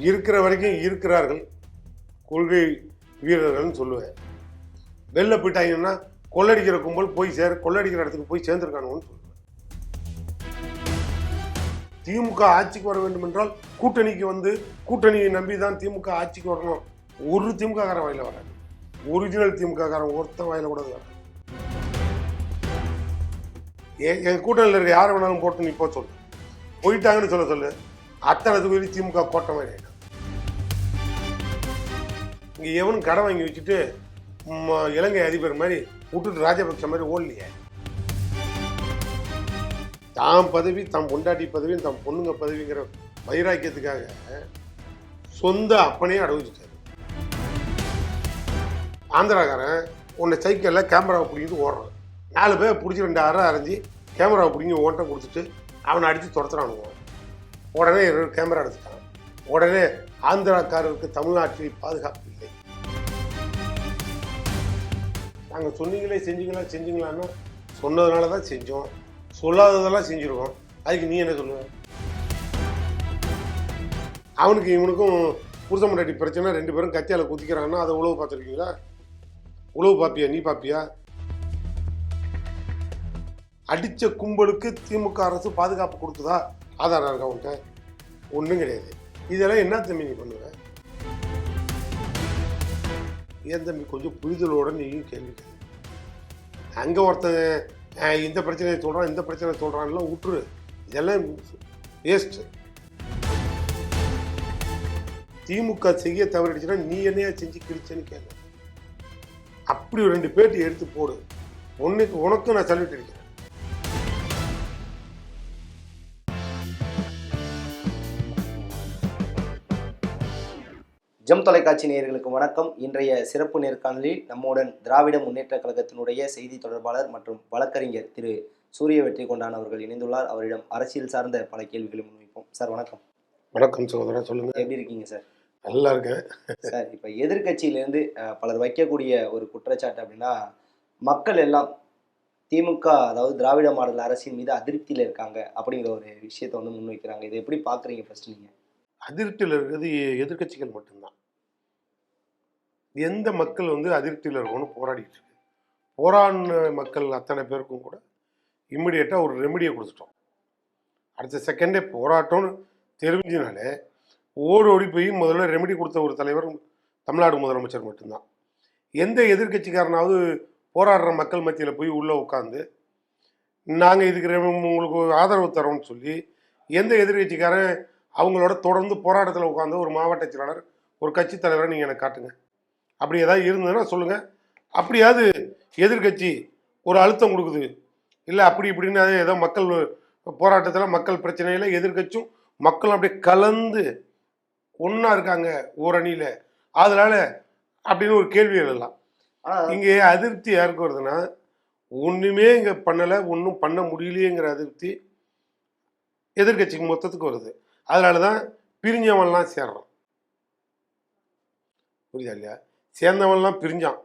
இருக்கிற வரைக்கும் இருக்கிறார்கள் கொள்கை வீரர்கள்னு சொல்லுவேன். வெளில போயிட்டாங்கன்னா கொள்ளடிக்கிற கும்பல் போய் கொள்ளடிக்கிற இடத்துக்கு போய் சேர்ந்துருக்கானுங்கன்னு சொல்லுவேன். திமுக ஆட்சிக்கு வர வேண்டும் என்றால் கூட்டணிக்கு வந்து கூட்டணியை நம்பி தான் திமுக ஆட்சிக்கு வரணும். ஒரு திமுக காரன் வாயில வராது. ஒரிஜினல் திமுக காரன் ஒருத்தன் வாயில கூட வராது. என் கூட்டணியில் இருக்க யாரை வேணாலும் போட்டு நீ போக சொல்லு, போயிட்டாங்கன்னு சொல்லு. அத்தனை தொகுதி திமுக கோட்டை மாதிரி ஆயிடும். இங்கே எவனும் கடை வாங்கி வச்சுட்டு இலங்கை அதிபர் மாதிரி விட்டுட்டு ராஜபக்ஷ மாதிரி ஓடலையே. தாம் பதவி, தம் பொண்டாட்டி பதவி, தம் பொண்ணுங்க பதவிங்கிற வைராக்கியத்துக்காக சொந்த அப்பனையே அடவிச்சிட்டாரு. ஆந்திராக்காரன் உன்னை சைக்கிளில் கேமராவை பிடிக்கிட்டு ஓடுறான். 4 பேர் பிடிச்சி 2 அரை அரைஞ்சி கேமராவை பிடிங்கி ஓட்ட கொடுத்துட்டு அவனை அடித்து துரத்துறானுங்க. உடனே கேமரா எடுத்துட்டான். உடனே ஆந்திராக்காரருக்கு தமிழ்நாட்டில் பாதுகாப்பு இல்லை. நாங்கள் சொன்னீங்களே செஞ்சீங்களான்னா சொன்னதுனால தான் செஞ்சோம், சொல்லாததெல்லாம் செஞ்சுருக்கோம். அதுக்கு நீ என்ன சொல்லுவ? அவனுக்கு இவனுக்கும் புருஷ முன்னாடி பிரச்சனை, 2 பேரும் கத்தியால் குதிக்கிறாங்கன்னா அதை உழவு பார்த்துருக்கீங்களா? உழவு பார்ப்பியா? நீ பார்ப்பியா? அடித்த கும்பலுக்கு திமுக அரசு பாதுகாப்பு கொடுக்குதா? ஆதாரம் இருக்கா அவன்கிட்ட? ஒன்றும் கிடையாது. இதெல்லாம் என்ன தம்பி நீ பண்ணுவ? ஏன் தம்பி கொஞ்சம் புரிதலோட நீயும் கேள்வி கேள்வி. அங்கே ஒருத்தன் இந்த பிரச்சனையை சொல்கிறான், இந்த பிரச்சனை சொல்கிறான்லாம் விட்டுரு. இதெல்லாம் வேஸ்ட்டு. திமுக செய்ய தவறிடுச்சுன்னா நீ என்னையா செஞ்சு கிழிச்சேன்னு கேட்க. அப்படி ஒரு 2 பேட்டி எடுத்து போடு. உனக்கும் நான் சல்யூட் அடிக்கிறேன். ஜெம் தொலைக்காட்சி நேயர்களுக்கு வணக்கம். இன்றைய சிறப்பு நேர்காணலில் நம்முடன் திராவிட முன்னேற்ற கழகத்தினுடைய செய்தி தொடர்பாளர் மற்றும் வழக்கறிஞர் திரு சூரிய வெற்றிகொண்டான் அவர்கள் இணைந்துள்ளார். அவரிடம் அரசியல் சார்ந்த பல கேள்விகளை முன்வைப்போம். சார் வணக்கம். வணக்கம் சகோதரன், சொல்லுங்க. எப்படி இருக்கீங்க சார்? நல்லா இருக்கேன் சார். இப்போ எதிர்கட்சியிலேருந்து பலர் வைக்கக்கூடிய ஒரு குற்றச்சாட்டு அப்படின்னா, மக்கள் எல்லாம் திமுக அதாவது திராவிட மாடல் அரசின் மீது அதிருப்தியில் இருக்காங்க அப்படிங்கிற ஒரு விஷயத்தை வந்து முன்வைக்கிறாங்க. இதை எப்படி பார்க்குறீங்க ஃபர்ஸ்ட் நீங்கள்? அதிருப்தியில் இருக்கிறது எதிர்கட்சிகள் மட்டும்தான். எந்த மக்கள் வந்து அதிருப்தியில் இருக்கணும்னு போராடிட்டு இருக்கு. போராடின மக்கள் அத்தனை பேருக்கும் கூட இம்மிடியேட்டாக ஒரு ரெமிடியை கொடுத்துட்டோம். அடுத்த செகண்டே போராட்டம்னு தெரிஞ்சினாலே ஓடி போய் முதல்ல ரெமிடி கொடுத்த ஒரு தலைவர் தமிழ்நாடு முதலமைச்சர் மட்டும்தான். எந்த எதிர்கட்சிக்காரனாவது போராடுற மக்கள் மத்தியில் போய் உள்ளே உட்காந்து நாங்கள் இதுக்கு உங்களுக்கு ஆதரவு தரோம்னு சொல்லி எந்த எதிர்கட்சிக்காரன் அவங்களோட தொடர்ந்து போராட்டத்தில் உட்காந்து ஒரு மாவட்ட செயலாளர், ஒரு கட்சி தலைவரை நீங்கள் எனக்கு காட்டுங்க. அப்படி ஏதாவது இருந்ததுன்னா சொல்லுங்கள். அப்படியாவது எதிர்கட்சி ஒரு அழுத்தம் கொடுக்குது இல்லை அப்படி இப்படின்னு அது ஏதோ மக்கள் போராட்டத்தில் மக்கள் பிரச்சனையில் எதிர்கட்சியும் மக்களும் அப்படியே கலந்து ஒன்றா இருக்காங்க ஓரணியில், அதனால் அப்படின்னு ஒரு கேள்வி எழலாம். இங்கே அதிருப்தி யாருக்கு வருதுன்னா, ஒன்றுமே இங்கே பண்ணலை, ஒன்றும் பண்ண முடியலையேங்கிற அதிருப்தி எதிர்கட்சிக்கு மொத்தத்துக்கு வருது. அதனால தான் பிரிஞ்சவன்லாம் சேர்றான். புரியுதா இல்லையா? சேர்ந்தவன்லாம் பிரிஞ்சான்.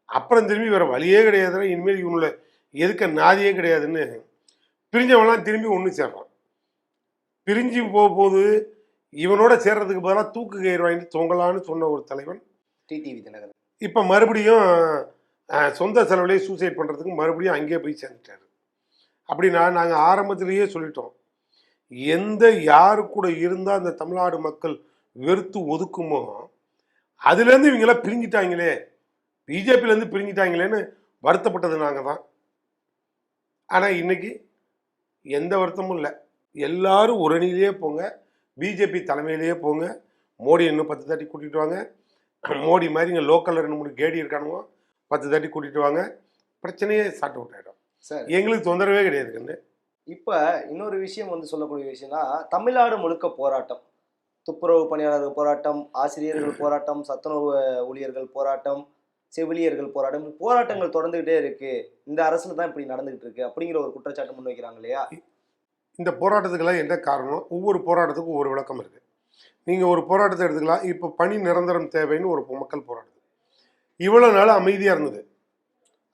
அப்புறம் திரும்பி வேற வழியே கிடையாதுன்னா இனிமேல் இவனோட எதுக்க நாதியே கிடையாதுன்னு பிரிஞ்சவன்லாம் திரும்பி ஒன்று சேர்றான். பிரிஞ்சு போகும்போது இவனோட சேர்றதுக்கு பதிலாக தூக்கு கயிறு வாங்கிட்டு தொங்கலான்னு சொன்ன ஒரு தலைவன் டிடிவி தினகரன் இப்போ மறுபடியும் சொந்த செலவுலேயே சூசைட் பண்ணுறதுக்கு மறுபடியும் அங்கேயே போய் சேர்ந்துட்டாரு. அப்படின்னா நாங்கள் ஆரம்பத்திலேயே சொல்லிட்டோம், எந்த யாரு கூட இருந்தால் அந்த தமிழ்நாடு மக்கள் வெறுத்து ஒதுக்குமோ அதுலேருந்து இவங்கெல்லாம் பிரிஞ்சிட்டாங்களே, பிஜேபியிலேருந்து பிரிஞ்சிட்டாங்களேன்னு வருத்தப்பட்டது நாங்கள் தான். ஆனால் இன்னைக்கு எந்த வருத்தமும் இல்லை. எல்லாரும் ஒரு அணியிலேயே போங்க, பிஜேபி தலைமையிலேயே போங்க. மோடி இன்னும் 10 தாட்டி கூட்டிகிட்டு வாங்க. மோடி மாதிரி இங்கே லோக்கலில் 2-3 கேடி இருக்கானுங்க, 10 தாட்டி கூட்டிகிட்டு வாங்க. பிரச்சனையே சாட் அவுட் ஆகிடும். சார் எங்களுக்கு தொந்தரவே கிடையாது கண்ணு. இப்போ இன்னொரு விஷயம் வந்து சொல்லக்கூடிய விஷயம்னா, தமிழ்நாடு முழுக்க போராட்டம், துப்புரவு பணியாளர்கள் போராட்டம், ஆசிரியர்கள் போராட்டம், சத்துணவு ஊழியர்கள் போராட்டம், செவிலியர்கள் போராட்டம், போராட்டங்கள் தொடர்ந்துகிட்டே இருக்கு. இந்த அரசுல தான் இப்படி நடந்துகிட்டு இருக்கு அப்படிங்கிற ஒரு குற்றச்சாட்டு முன்வைக்கிறாங்க இல்லையா? இந்த போராட்டத்துக்கெல்லாம் என்ன காரணம்? ஒவ்வொரு போராட்டத்துக்கும் ஒவ்வொரு விளக்கம் இருக்குது. நீங்கள் ஒரு போராட்டத்தை எடுத்துக்கலாம். இப்போ பணி நிரந்தரம் தேவைன்னு ஒரு மக்கள் போராடுது. இவ்வளோ நாள் அமைதியாக இருந்தது.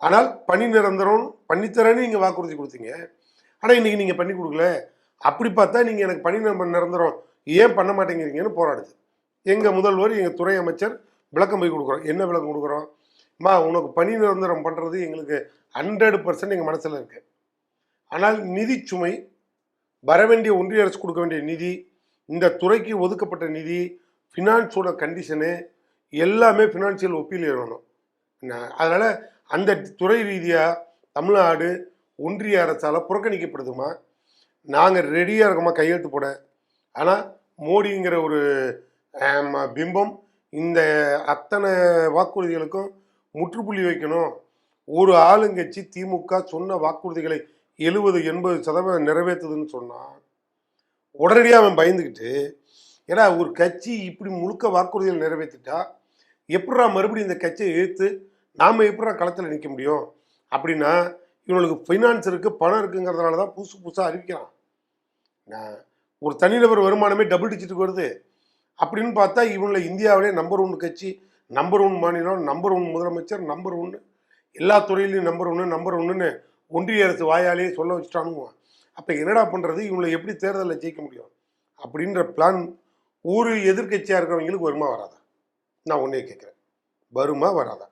ஆனால் பணி நிரந்தரம் பண்ணித்தரேன்னு நீங்கள் வாக்குறுதி கொடுத்தீங்க. ஆனால் இன்றைக்கி நீங்கள் பண்ணி கொடுக்கல. அப்படி பார்த்தா நீங்கள் எனக்கு பணி நிரந்தரம் ஏன் பண்ண மாட்டேங்கிறீங்கன்னு போராடுது. எங்கள் முதல்வர், எங்கள் துறை அமைச்சர் விளக்கம் போய் கொடுக்குறோம். என்ன விளக்கம் கொடுக்குறோம்? உனக்கு பணி நிரந்தரம் பண்ணுறது எங்களுக்கு 100% எங்கள் மனசில் இருக்குது. ஆனால் நிதி சுமை, வர வேண்டிய ஒன்றிய அரசு கொடுக்க வேண்டிய நிதி, இந்த துறைக்கு ஒதுக்கப்பட்ட நிதி, ஃபினான்ஸோட கண்டிஷனு எல்லாமே ஃபினான்ஷியல் ஒப்பீல் வேணும். அதனால் அந்த துறை ரீதியாக தமிழ்நாடு ஒன்றிய அரசால் புறக்கணிக்கப்படுதுமா. நாங்கள் ரெடியாக இருக்கோமா கையெழுத்து போட. ஆனால் மோடிங்கிற ஒரு பிம்பம் இந்த அத்தனை வாக்குறுதிகளுக்கும் முற்றுப்புள்ளி வைக்கணும். ஒரு ஆளுங்கட்சி திமுக சொன்ன வாக்குறுதிகளை 70-80% நிறைவேற்றுதுன்னு சொன்னான். உடனடியாக அவன் பயந்துக்கிட்டு, ஏன்னா ஒரு கட்சி இப்படி முழுக்க வாக்குறுதிகள் நிறைவேற்றிட்டா எப்படா மறுபடியும் இந்த கட்சியை எதிர்த்து நாம் எப்படா களத்தில் நிற்க முடியும்? அப்படின்னா இவங்களுக்கு ஃபைனான்ஸ் இருக்குது, பணம் இருக்குங்கிறதுனால தான் புதுசாக அறிவிக்கிறான். ஒரு தனிநபர் வருமானமே டபுள் டிஜிட்டுக்கு வருது. அப்படின்னு பார்த்தா இவங்களை இந்தியாவிலே நம்பர் 1 கட்சி, நம்பர் 1 மாநிலம், நம்பர் 1 முதலமைச்சர், நம்பர் 1 எல்லா துறையிலையும் நம்பர் 1 ஒன்றிய அரசு வாயாலேயே சொல்ல வச்சுட்டானுங்க. அப்போ என்னடா பண்ணுறது? இவங்களை எப்படி தேர்தலில் ஜெயிக்க முடியும்? அப்படின்ற பிளான் ஒரு எதிர்கட்சியாக இருக்கிறவங்களுக்கு வருமா வராதா? நான் ஒன்றே கேட்குறேன், வருமா வராதா?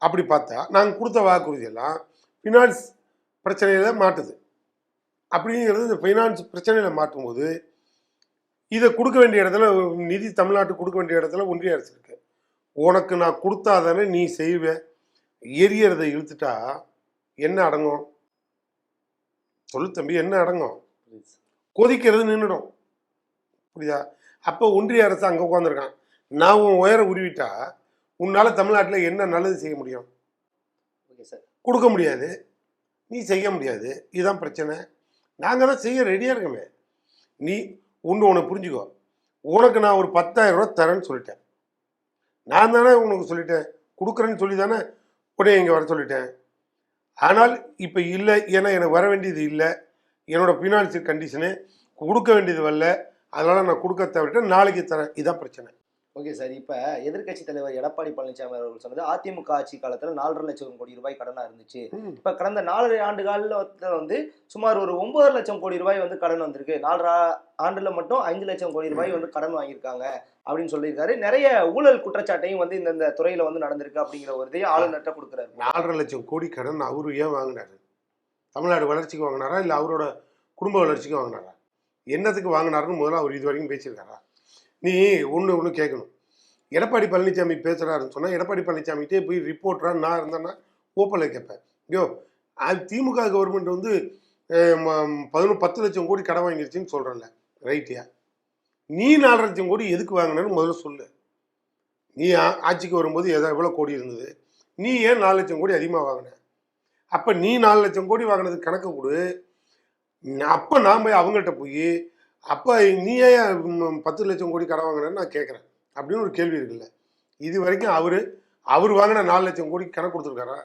அப்படி பார்த்தா நாங்கள் கொடுத்த வாக்குறுதியெல்லாம் ஃபினான்ஸ் பிரச்சனையில் மாட்டுது. அப்படிங்கிறது இந்த ஃபைனான்ஸ் பிரச்சனையில் மாட்டும்போது இதை கொடுக்க வேண்டிய இடத்துல நிதி தமிழ்நாட்டுக்கு கொடுக்க வேண்டிய இடத்துல ஒன்றிய அரசு இருக்கு. உனக்கு நான் கொடுத்தா தானே நீ செய்வ. எரியறதை இழுத்துட்டா என்ன அடங்கும்? சொல்லு தம்பி, என்ன அடங்கும்? கொதிக்கிறது நின்றுடும். புரியுதா? அப்போ ஒன்றிய அரசு அங்கே உட்காந்துருக்கான். நான் உன் உயர உருவிட்டா உன்னால் தமிழ்நாட்டில் என்ன நல்லது செய்ய முடியும்? கொடுக்க முடியாது, நீ செய்ய முடியாது. இதுதான் பிரச்சனை. நாங்கள் தான் செய்ய ரெடியாக இருக்கோமே. நீ ஒன்று புரிஞ்சுக்கோ, உனக்கு நான் ஒரு 10,000 ரூபா தரேன்னு சொல்லிட்டேன். நான் தானே உனக்கு சொல்லிட்டேன், கொடுக்குறேன்னு சொல்லி தானே உடனே இங்கே வர சொல்லிட்டேன். ஆனால் இப்போ இல்லை, ஏன்னா எனக்கு வர வேண்டியது இல்லை, என்னோட ஃபினான்ஷியல் கண்டிஷனு கொடுக்க வேண்டியது வரல, அதனால் நான் கொடுக்க தவிர்த்து நாளைக்கு தரேன். இதுதான் பிரச்சனை. ஓகே சார், இப்போ எதிர்க்கட்சி தலைவர் எடப்பாடி பழனிசாமி அவர்கள் சொன்னது அதிமுக ஆட்சி காலத்தில் 4.5 லட்சம் கோடி ரூபாய் கடனாக இருந்துச்சு. இப்போ கடந்த 4 ஆண்டு காலத்தில் வந்து சுமார் ஒரு 9 லட்சம் கோடி ரூபாய் வந்து கடன் வந்திருக்கு. 4 ஆண்டுல மட்டும் 5 லட்சம் கோடி ரூபாய் வந்து கடன் வாங்கியிருக்காங்க அப்படின்னு சொல்லியிருக்காரு. நிறைய ஊழல் குற்றச்சாட்டையும் வந்து இந்த துறையில வந்து நடந்திருக்கு அப்படிங்கிற ஒரு இதையும் ஆளுநர்கிட்ட கொடுக்குறாரு. 4.5 லட்சம் கோடி கடன் அவரு ஏன் வாங்கினாரு? தமிழ்நாடு வளர்ச்சிக்கு வாங்கினாரா, இல்லை அவரோட குடும்ப வளர்ச்சிக்கு வாங்கினாரா? என்னத்துக்கு வாங்கினாருன்னு முதல்ல அவர் இது வரைக்கும் பேசியிருக்காரா? நீ ஒன்று கேட்கணும். எடப்பாடி பழனிசாமி பேசுகிறாருன்னு சொன்னால் எடப்பாடி பழனிசாமிகிட்டே போய் ரிப்போர்ட்டராக நான் இருந்தேன்னா ஓப்பனில் கேட்பேன். ஐயோ, அது திமுக கவர்மெண்ட் வந்து 10 லட்சம் கோடி கடன் வாங்கிருச்சுன்னு சொல்கிறல்ல, ரைட்டியா? நீ 4 லட்சம் கோடி எதுக்கு வாங்கினேன்னு முதல்ல சொல்லு. நீ ஆட்சிக்கு வரும்போது எவ்வளோ கோடி இருந்தது? நீ ஏன் 4 லட்சம் கோடி அதிகமாக வாங்கின? அப்போ நீ 4 லட்சம் கோடி வாங்கினதுக்கு கணக்கு கொடு. அப்போ நான் போய் அவங்கள்ட்ட போய் அப்போ நீ ஏன் 10 லட்சம் கோடி கடன் வாங்கினேன்னு நான் கேட்குறேன் அப்படின்னு ஒரு கேள்வி இருக்குல்ல. இது வரைக்கும் அவர் வாங்கின 4 லட்சம் கோடி கணக்கு கொடுத்துருக்காரா?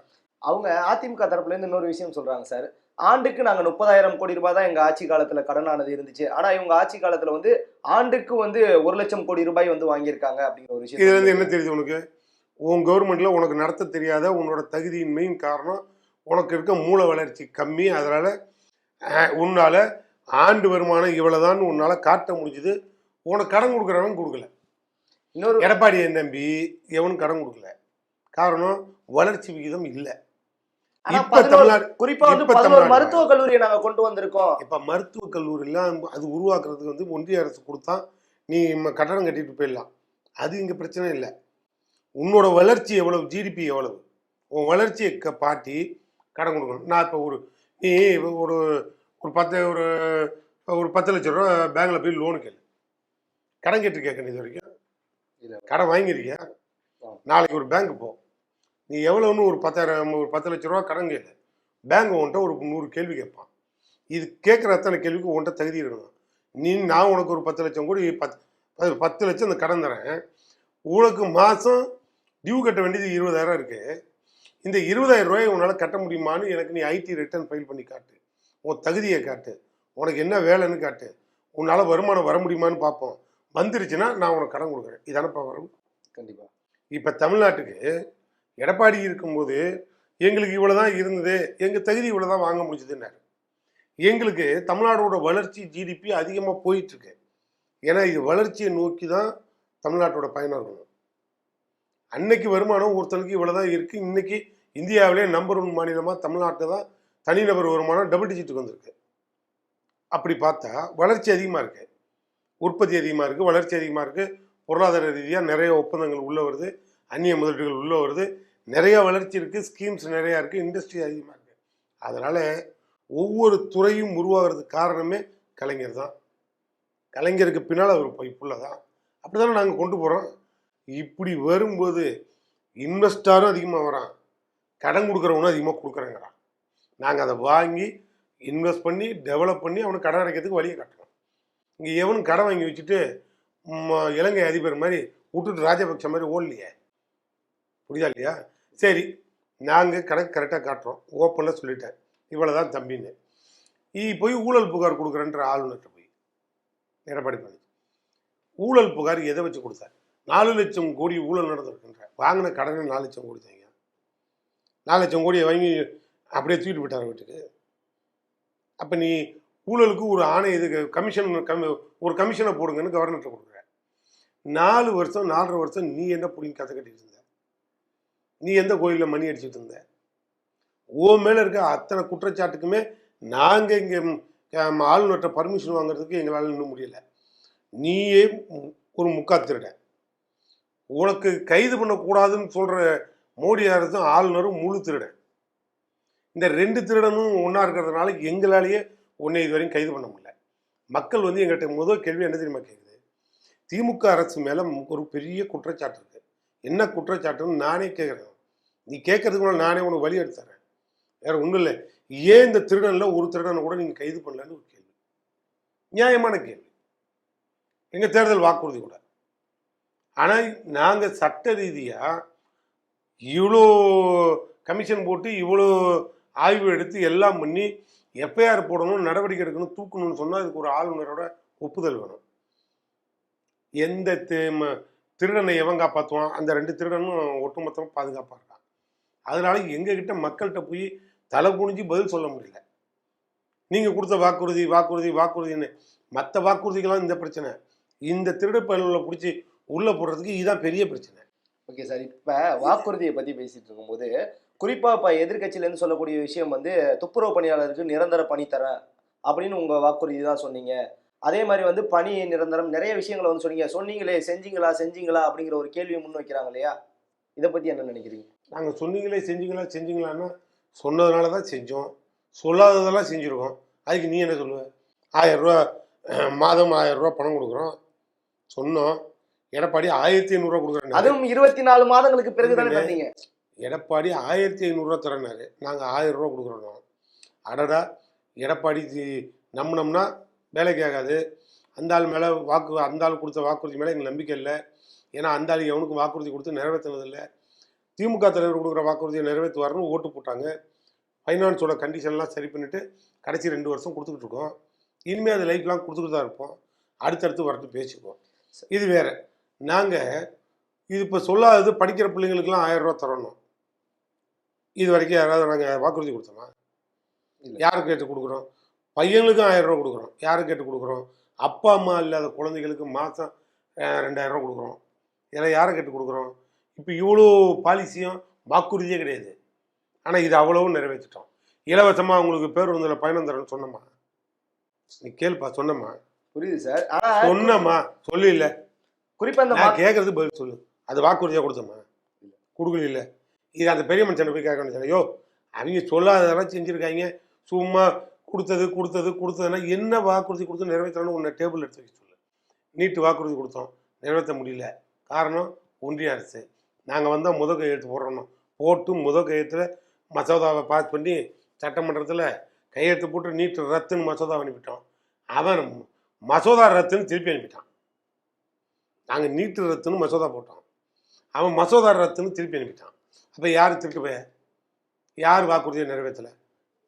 அவங்க அதிமுக தரப்புலேருந்து இன்னொரு விஷயம் சொல்கிறாங்க சார். ஆண்டுக்கு நாங்கள் 30,000 கோடி ரூபாய் தான் எங்கள் ஆட்சி காலத்தில் கடனானது இருந்துச்சு. ஆனால் இவங்க ஆட்சி காலத்தில் வந்து ஆண்டுக்கு வந்து 1 லட்சம் கோடி ரூபாய் வந்து வாங்கியிருக்காங்க அப்படிங்கிற ஒரு விஷயம். இதுல இருந்து என்ன தெரியுது உனக்கு? உன் கவர்மெண்ட்ல உனக்கு நடத்த தெரியாத உன்னோட தகுதியின் மெயின் காரணம் உனக்கு இருக்க மூல வளர்ச்சி கம்மி. அதனால உன்னால ஆண்டு வருமானம் இவ்வளவுதான் உன்னால காட்ட முடிஞ்சுது. உனக்கு கடன் கொடுக்குறவன் கொடுக்கல. இன்னொரு எடப்பாடியை நம்பி எவனும் கடன் கொடுக்கல. காரணம் வளர்ச்சி விகிதம் இல்லை. இப்ப தமிழ்நாடு குறிப்பா வந்து 11 மருத்துவக் கல்லூரியை நாங்க கொண்டு வந்திருக்கோம். இப்ப மருத்துவக் கல்லூரி எல்லாம் அது உருவாக்குறதுக்கு வந்து ஒன்றிய அரசு கொடுத்தா நீ கட்டணம் கட்டிட்டு போயிடலாம். அது இங்க பிரச்சனை இல்லை. உன்னோட வளர்ச்சி எவ்வளவு, ஜிடிபி எவ்வளவு, உன் வளர்ச்சியை பாட்டி கடன் கொடுக்கணும். நான் இப்போ நீ ஒரு 10 லட்சம் ரூபா பேங்க்ல போய் லோனு கேளு. கடன் கேட்டிருக்கேன் இது வரைக்கும்? கடன் வாங்கியிருக்கியா? நாளைக்கு ஒரு பேங்க் போ, நீ எவ்வளோன்னு ஒரு 10 லட்ச ரூபா கடன் கேளு. பேங்க் உன்ட்ட ஒரு 100 கேள்வி கேட்பான். இது கேட்குற அத்தனை கேள்விக்கு உன்ட்ட தகுதி இருக்கணும். நான் உனக்கு ஒரு 10 லட்சம் கோடி 10 லட்சம் இந்த கடன் தரேன். உனக்கு மாதம் டியூ கட்ட வேண்டியது 20,000 இருக்கு. இந்த 20,000 ரூபாயை உன்னால் கட்ட முடியுமான்னு எனக்கு நீ ஐடி ரிட்டர்ன் ஃபைல் பண்ணி காட்டு. உன் தகுதியை காட்டு, உனக்கு என்ன வேலைன்னு காட்டு, உன்னால் வருமானம் வர முடியுமான்னு பார்ப்போம். வந்துருச்சுன்னா நான் உனக்கு கடன் கொடுக்குறேன். இதானப்பா வரும்? கண்டிப்பாக. இப்போ தமிழ்நாட்டுக்கு எடப்பாடி இருக்கும்போது எங்களுக்கு இவ்வளோதான் இருந்தது, எங்கள் தகுதி இவ்வளோதான் வாங்க முடிஞ்சதுன்னாரு. எங்களுக்கு தமிழ்நாடோட வளர்ச்சி ஜிடிபி அதிகமாக போயிட்டுருக்கு. ஏன்னா இது வளர்ச்சியை நோக்கி தான் தமிழ்நாட்டோட பயணம் இருக்கணும். அன்னைக்கு வருமானம் ஒருத்தனுக்கு இவ்வளோதான் இருக்குது. இன்னைக்கு இந்தியாவிலே நம்பர் 1 மாநிலமாக தமிழ்நாட்டில் தான் தனிநபர் வருமானம் டபுள் டிஜிட்டுக்கு வந்திருக்கு. அப்படி பார்த்தா வளர்ச்சி அதிகமாக இருக்குது, உற்பத்தி அதிகமாக இருக்குது, வளர்ச்சி அதிகமாக இருக்குது. பொருளாதார ரீதியாக நிறைய ஒப்பந்தங்கள் உள்ளே வருது, அந்நிய முதலீடுகள் உள்ளே வருது, நிறைய வளர்ச்சி இருக்குது, ஸ்கீம்ஸ் நிறையா இருக்குது, இண்டஸ்ட்ரி அதிகமாக இருக்குது. அதனால் ஒவ்வொரு துறையும் உருவாகிறதுக்கு காரணமே கலைஞர் தான். கலைஞருக்கு பின்னால் அவர் புள்ள தான். அப்படி தானே நாங்கள் கொண்டு போகிறோம். இப்படி வரும்போது இன்வெஸ்டாரும் அதிகமாக வரான், கடன் கொடுக்குறவனும் அதிகமாக கொடுக்குறேங்கிறான். நாங்கள் அதை வாங்கி இன்வெஸ்ட் பண்ணி டெவலப் பண்ணி அவனுக்கு கடன் அடைக்கிறதுக்கு வழியை காட்டணும். இங்கே எவனும் கடன் வாங்கி வச்சுட்டு இலங்கை அதிபர் மாதிரி விட்டுட்டு ராஜபக்ஷ மாதிரி ஓடலையே. புரியுதா இல்லையா? சரி, நாங்கள் கணக்கு கரெக்டாக காட்டுறோம், ஓப்பனில் சொல்லிட்டேன், இவ்வளோ தான் தம்பின்னு. போய் ஊழல் புகார் கொடுக்குறேன்ற ஆளுநர்கிட்ட போய் எடப்பாடி பழனிசாமி ஊழல் புகார் எதை வச்சு கொடுத்தார்? 4 லட்சம் கோடி ஊழல் நடந்திருக்குன்ற. வாங்கின கடனை 4 லட்சம் கோடி தாங்க. 4 லட்சம் கோடியை வாங்கி அப்படியே தூக்கிட்டு போயிட்டார் வீட்டுக்கு. அப்போ நீ ஊழலுக்கு ஒரு ஆணை இதுக்கு ஒரு கமிஷனை போடுங்கன்னு கவர்னர்கிட்ட கொடுக்குற. 4 வருஷம் 4.5 வருஷம் நீ என்ன பிடிங்க கதை கட்டிட்டு இருந்த? நீ எந்த கோயிலில் மணி அடிச்சுட்டு இருந்த? ஓ மேலே இருக்க அத்தனை குற்றச்சாட்டுக்குமே நாங்கள் இங்கே ஆளுநர்கிட்ட பர்மிஷன் வாங்குறதுக்கு எங்களால் இன்னும் முடியலை. நீயே ஒரு திருட. உனக்கு கைது பண்ணக்கூடாதுன்னு சொல்கிற மோடி அரசும் ஆளுநரும் முழு திருடன். இந்த 2 திருடனும் ஒன்றா இருக்கிறதுனால எங்களாலேயே உன்னை இதுவரையும் கைது பண்ண முடியல. மக்கள் எங்கள்கிட்ட முதல் கேள்வி என்ன தெரியுமா கேட்குது? திமுக அரசு மேலே ஒரு பெரிய குற்றச்சாட்டு இருக்குது. என்ன குற்றச்சாட்டுன்னு நானே கேட்குறேன். நீ கேட்கறதுக்கு முன்னாடி நானே உனக்கு வழி எடுத்து தரேன். வேறு ஒன்றும் இல்லை. ஏன் இந்த திருடனில் ஒரு திருடனை கூட நீங்கள் கைது பண்ணலன்னு ஒரு கேள்வி, நியாயமான கேள்வி. எங்கள் தேர்தல் வாக்குறுதி கூட. ஆனால் நாங்கள் சட்ட ரீதியாக இவ்வளோ கமிஷன் போட்டு இவ்வளோ ஆய்வு எடுத்து எல்லாம் பண்ணி எஃப்ஐஆர் போடணும், நடவடிக்கை எடுக்கணும், தூக்கணும்னு சொன்னால் அதுக்கு ஒரு ஆளுநரோட ஒப்புதல் வேணும். எந்த திருடனை எவன் காப்பாற்றுவான்? அந்த 2 திருடனும் ஒட்டுமொத்தமாக பாதுகாப்பாக இருக்கான். அதனால எங்ககிட்ட மக்கள்கிட்ட போய் தலை குனிஞ்சு பதில் சொல்ல முடியல. நீங்கள் கொடுத்த வாக்குறுதி வாக்குறுதி வாக்குறுதின்னு மற்ற வாக்குறுதிகளாம் இந்த பிரச்சனை. இந்த திருட பயல்களை பிடிச்சி உள்ளே போடுறதுக்கு இதுதான் பெரிய பிரச்சனை. ஓகே சார், இப்போ வாக்குறுதியை பற்றி பேசிட்டு இருக்கும்போது குறிப்பாக இப்போ எதிர்கட்சியிலேருந்து சொல்லக்கூடிய விஷயம் துப்புரவு பணியாளருக்கு நிரந்தர பணி தரேன் அப்படின்னு உங்கள் வாக்குறுதி தான் சொன்னீங்க. அதே மாதிரி பணி நிரந்தரம் நிறைய விஷயங்களை சொன்னீங்களே, செஞ்சீங்களா அப்படிங்கிற ஒரு கேள்வியை முன் வைக்கிறாங்க இல்லையா? இதை பற்றி என்ன நினைக்கிறீங்க? நாங்கள் சொன்னீங்களே செஞ்சீங்களான்னா சொன்னதுனால தான் செஞ்சோம், சொல்லாததெல்லாம் செஞ்சுருக்கோம். அதுக்கு நீ என்ன சொல்லுவ? 1000 ரூபா மாதம் 1000 ரூபா பணம் கொடுக்குறோம் சொன்னோம். எடப்பாடி 1500 ரூபா கொடுக்குறேன். அதுவும் 24 மாதங்களுக்கு பிறகு தானே தந்தீங்க. எடப்பாடி 1500 ரூபா தரேன்னாரு, நாங்கள் 1000 ரூபா கொடுக்குறோம். அடடா, எடப்பாடி நம்பினோம்னா வேலைக்கு ஆகாது. அந்த ஆள் மேலே அந்த ஆள் கொடுத்த வாக்குறுதி மேலே எங்களுக்கு நம்பிக்கை இல்லை. ஏன்னா அந்த ஆள் எவனுக்கு வாக்குறுதி கொடுத்து நிறைவேற்றினதில்லை. திமுக தலைவர் கொடுக்குற வாக்குறுதியை நிறைவேற்றுவார்னு ஓட்டு போட்டாங்க. ஃபைனான்ஸோட கண்டிஷன்லாம் சரி பண்ணிவிட்டு கடைசி 2 வருஷம் கொடுத்துக்கிட்டு இருக்கோம். இனிமேல் அது லைஃப்லாம் கொடுத்துக்கிட்டு தான் இருப்போம். அடுத்தடுத்து வரட்டு பேசிக்குவோம். இது வேறு. நாங்கள் இது இப்போ சொல்லாதது படிக்கிற பிள்ளைங்களுக்கெல்லாம் 1000 ரூபா தரணும். இது வரைக்கும் யாராவது நாங்கள் வாக்குறுதி கொடுத்தோமா? யாருக்கு கேட்டு கொடுக்குறோம்? பையனுக்கும் 1000 ரூபா கொடுக்குறோம். யாருக்கு கேட்டு கொடுக்குறோம்? அப்பா அம்மா இல்லாத குழந்தைகளுக்கு மாதம் 2000 ரூபா கொடுக்குறோம். இதெல்லாம் யாரை கேட்டு கொடுக்குறோம்? இப்போ இவ்வளோ பாலிசியும் வாக்குறுதியே கிடையாது. ஆனால் இது அவ்வளவும் நிறைவேற்றிட்டோம். இலவசமாக உங்களுக்கு பேருந்தில் பயணம் தரேன்னு சொன்னோமா? நீ கேள்ப்பா, சொன்னம்மா? புரியுது சார். சொன்னம்மா, சொல்லி இல்லை. குறிப்பாக நான் கேட்கறது பதில் சொல்லு. அது வாக்குறுதியாக கொடுத்தோம்மா? கொடுக்கல. இல்லை. இது அந்த பெரிய மனுஷனை போய் கேட்க வேண்டியது. ஐயோ, அவங்க சொல்லாததெல்லாம் செஞ்சுருக்காங்க. சும்மா கொடுத்ததுன்னா என்ன வாக்குறுதி கொடுத்து நிறைவேற்றணும்னு உன்னை டேபிள் எடுத்து வைக்க சொல்லு. நீட்டு வாக்குறுதி கொடுத்தோம், நிறைவேற்ற முடியல. காரணம் ஒன்றிய அரசு. நாங்கள் வந்தால் முதல் கையெழுத்து போட்டு முதல் கையெழுத்தில் மசோதாவை பாஸ் பண்ணி சட்டமன்றத்தில் கையெழுத்து போட்டு நீட்டு ரத்துன்னு மசோதா அனுப்பிட்டோம். அவன் மசோதா ரத்துன்னு திருப்பி அனுப்பிட்டான். நாங்கள் நீட்டு ரத்துன்னு மசோதா போட்டோம், அவன் மசோதா ரத்துன்னு திருப்பி அனுப்பிட்டான். அப்போ யார் திருட்டு போய? யார் வாக்குறுதியை நிறைவேற்றலை?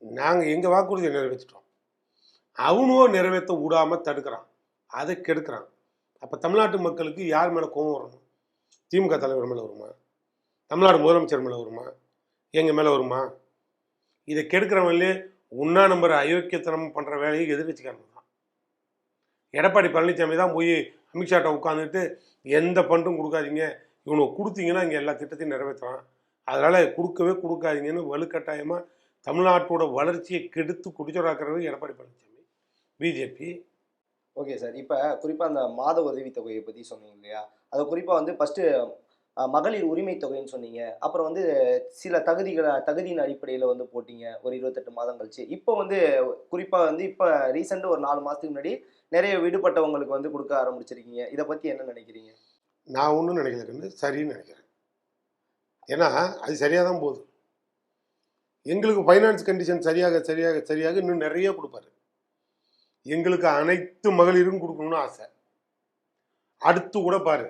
நாங்கள் எங்கள் வாக்குறுதியை நிறைவேற்றிட்டோம். அவனும் நிறைவேற்ற விடாமல் தடுக்கிறான், அதை கெடுக்கிறான். அப்போ தமிழ்நாட்டு மக்களுக்கு யார் மேலே கோபம் வரணும்? திமுக தலைவர் மேலே வருமா? தமிழ்நாடு முதலமைச்சர் மேலே வருமா? எங்கள் மேலே வருமா? இதை கெடுக்கிறவங்களே உண்ணா நம்பர் அயோக்கியத்தனம் பண்ணுற வேலையை எதிர்கட்சிக்காரங்க தான். எடப்பாடி பழனிசாமி தான் போய் அமித்ஷாட்ட உட்காந்துட்டு எந்த ஃபண்டும் கொடுக்காதீங்க, இவனுக்கு கொடுத்தீங்கன்னா இங்கே எல்லா திட்டத்தையும் நிறைவேற்றலாம், அதனால் கொடுக்கவே கொடுக்காதீங்கன்னு வலுக்கட்டாயமாக தமிழ்நாட்டோட வளர்ச்சியை கெடுத்து குடிச்சோராக்குறது Edappadi Palaniswami, BJP. Okay sir. இப்போ குறிப்பாக அந்த மாத உதவித்தொகையை பற்றி சொன்னீங்க இல்லையா? அதை குறிப்பாக வந்து ஃபஸ்ட்டு மகளிர் உரிமை தொகைன்னு சொன்னீங்க. அப்புறம் வந்து சில தகுதியின் அடிப்படையில் வந்து போட்டீங்க ஒரு 28 மாதம் கழிச்சு. இப்போ வந்து குறிப்பாக வந்து இப்போ ரீசெண்டாக ஒரு 4 மாதத்துக்கு முன்னாடி நிறைய விடுபட்டவங்களுக்கு வந்து கொடுக்க ஆரம்பிச்சிருக்கீங்க. இதை பற்றி என்ன நினைக்கிறீங்க? நான் ஒன்றும் நினைக்கல கண்ணு, சரின்னு நினைக்கிறேன். ஏன்னா அது சரியாக தான் போகுது. எங்களுக்கு ஃபைனான்ஸ் கண்டிஷன் சரியாக சரியாக சரியாக இன்னும் நிறைய கொடுப்பாரு. எங்களுக்கு அனைத்து மகளிரும் கொடுக்கணும்னு ஆசை. அடுத்து கூட பாரு,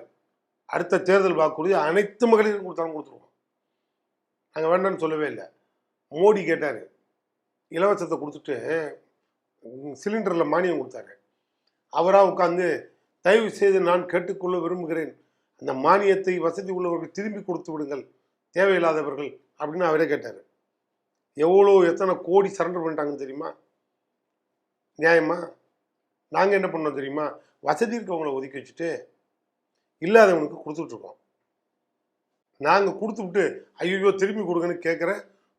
அடுத்த தேர்தல் வாக்குறுதி அனைத்து மகளிரும் கொடுத்தாலும் கொடுத்துருவோம். நாங்கள் வேண்டாம்னு சொல்லவே இல்லை. மோடி கேட்டார், இலவசத்தை கொடுத்துட்டு சிலிண்டரில் மானியம் கொடுத்தாரு. அவராக உட்காந்து தயவு செய்து நான் கேட்டுக்கொள்ள விரும்புகிறேன், அந்த மானியத்தை வசதி உள்ளவர்கள் திரும்பி கொடுத்து விடுங்கள், தேவையில்லாதவர்கள் அப்படின்னு அவரே கேட்டார். எத்தனை கோடி சரண்டர் பண்ணிட்டாங்கன்னு தெரியுமா? நியாயமா? நாங்கள் என்ன பண்ணோம் தெரியுமா? வசதி இருக்கவங்களை ஒதுக்கி வச்சுட்டு இல்லாதவனுக்கு கொடுத்துட்ருக்கோம். நாங்கள் கொடுத்து விட்டு ஐயோ திரும்பி கொடுங்கன்னு கேட்குற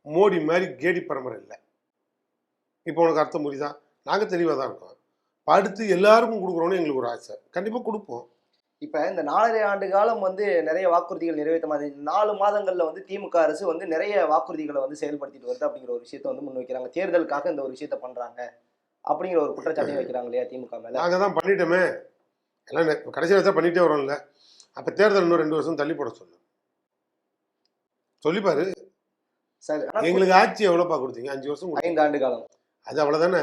மோடி மாதிரி கேடி பரம்பரை இல்லை. இப்போ உனக்கு அர்த்தம் புரியுதா? நாங்கள் தெளிவாக தான் இருக்கோம். அடுத்து எல்லாருக்கும் கொடுக்குறோன்னு எங்களுக்கு ஒரு ஆசை, கண்டிப்பாக கொடுப்போம். இப்போ இந்த 4.5 ஆண்டு காலம் வந்து நிறைய வாக்குறுதிகள் நிறைவேற்ற மாதிரி 4 மாதங்களில் வந்து திமுக அரசு வந்து நிறைய வாக்குறுதிகளை வந்து செயல்படுத்திட்டு வருது அப்படிங்கிற ஒரு விஷயத்த வந்து முன் வைக்கிறாங்க. தேர்தலுக்காக இந்த ஒரு விஷயத்த பண்ணுறாங்க அப்படிங்கிற ஒரு குற்றச்சாட்டையும் வைக்கிறாங்க இல்லையா திமுக மேலே? நாங்கள் தான் பண்ணிட்டோமே, எல்லாம் கடைசி நேரத்தில் பண்ணிகிட்டே வரோம்ல. அப்போ தேர்தல் இன்னும் 2 வருஷம் தள்ளி போட சொல்லிப்பாரு. சார் எங்களுக்கு ஆட்சி எவ்வளோப்பா கொடுத்தீங்க? 5 வருஷம், 5 ஆண்டு காலம். அது அவ்வளோதானே.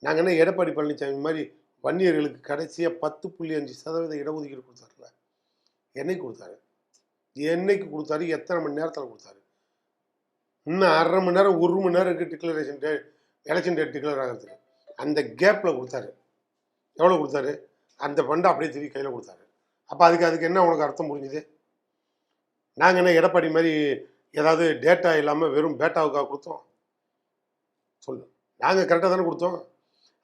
நாங்கள் என்ன எடப்பாடி பழனிசாமி மாதிரி வன்னியர்களுக்கு கடைசியாக 10.5% இடஒதுக்கீடு கொடுத்தாருல? என்னைக்கு கொடுத்தாரு? என்னைக்கு கொடுத்தாரு? எத்தனை மணி நேரத்தில் கொடுத்தாரு? இன்னும் 1/2 மணி நேரம் 1 மணி நேரம் இருக்குது declaration date, election date declare ஆகிறதுக்கு. அந்த கேப்பில் கொடுத்தாரு. எவ்வளோ கொடுத்தாரு? அந்த ஃபண்டை அப்படியே திருப்பி கையில் கொடுத்தாரு. அப்போ அதுக்கு என்ன உனக்கு அர்த்தம் புரிஞ்சுது? நாங்கள் என்ன எடப்பாடி மாதிரி ஏதாவது டேட்டா இல்லாமல் வெறும் பேட்டாவுக்காக கொடுத்தோம்? சொல்லு. நாங்கள் கரெக்டாக தானே கொடுத்தோம்.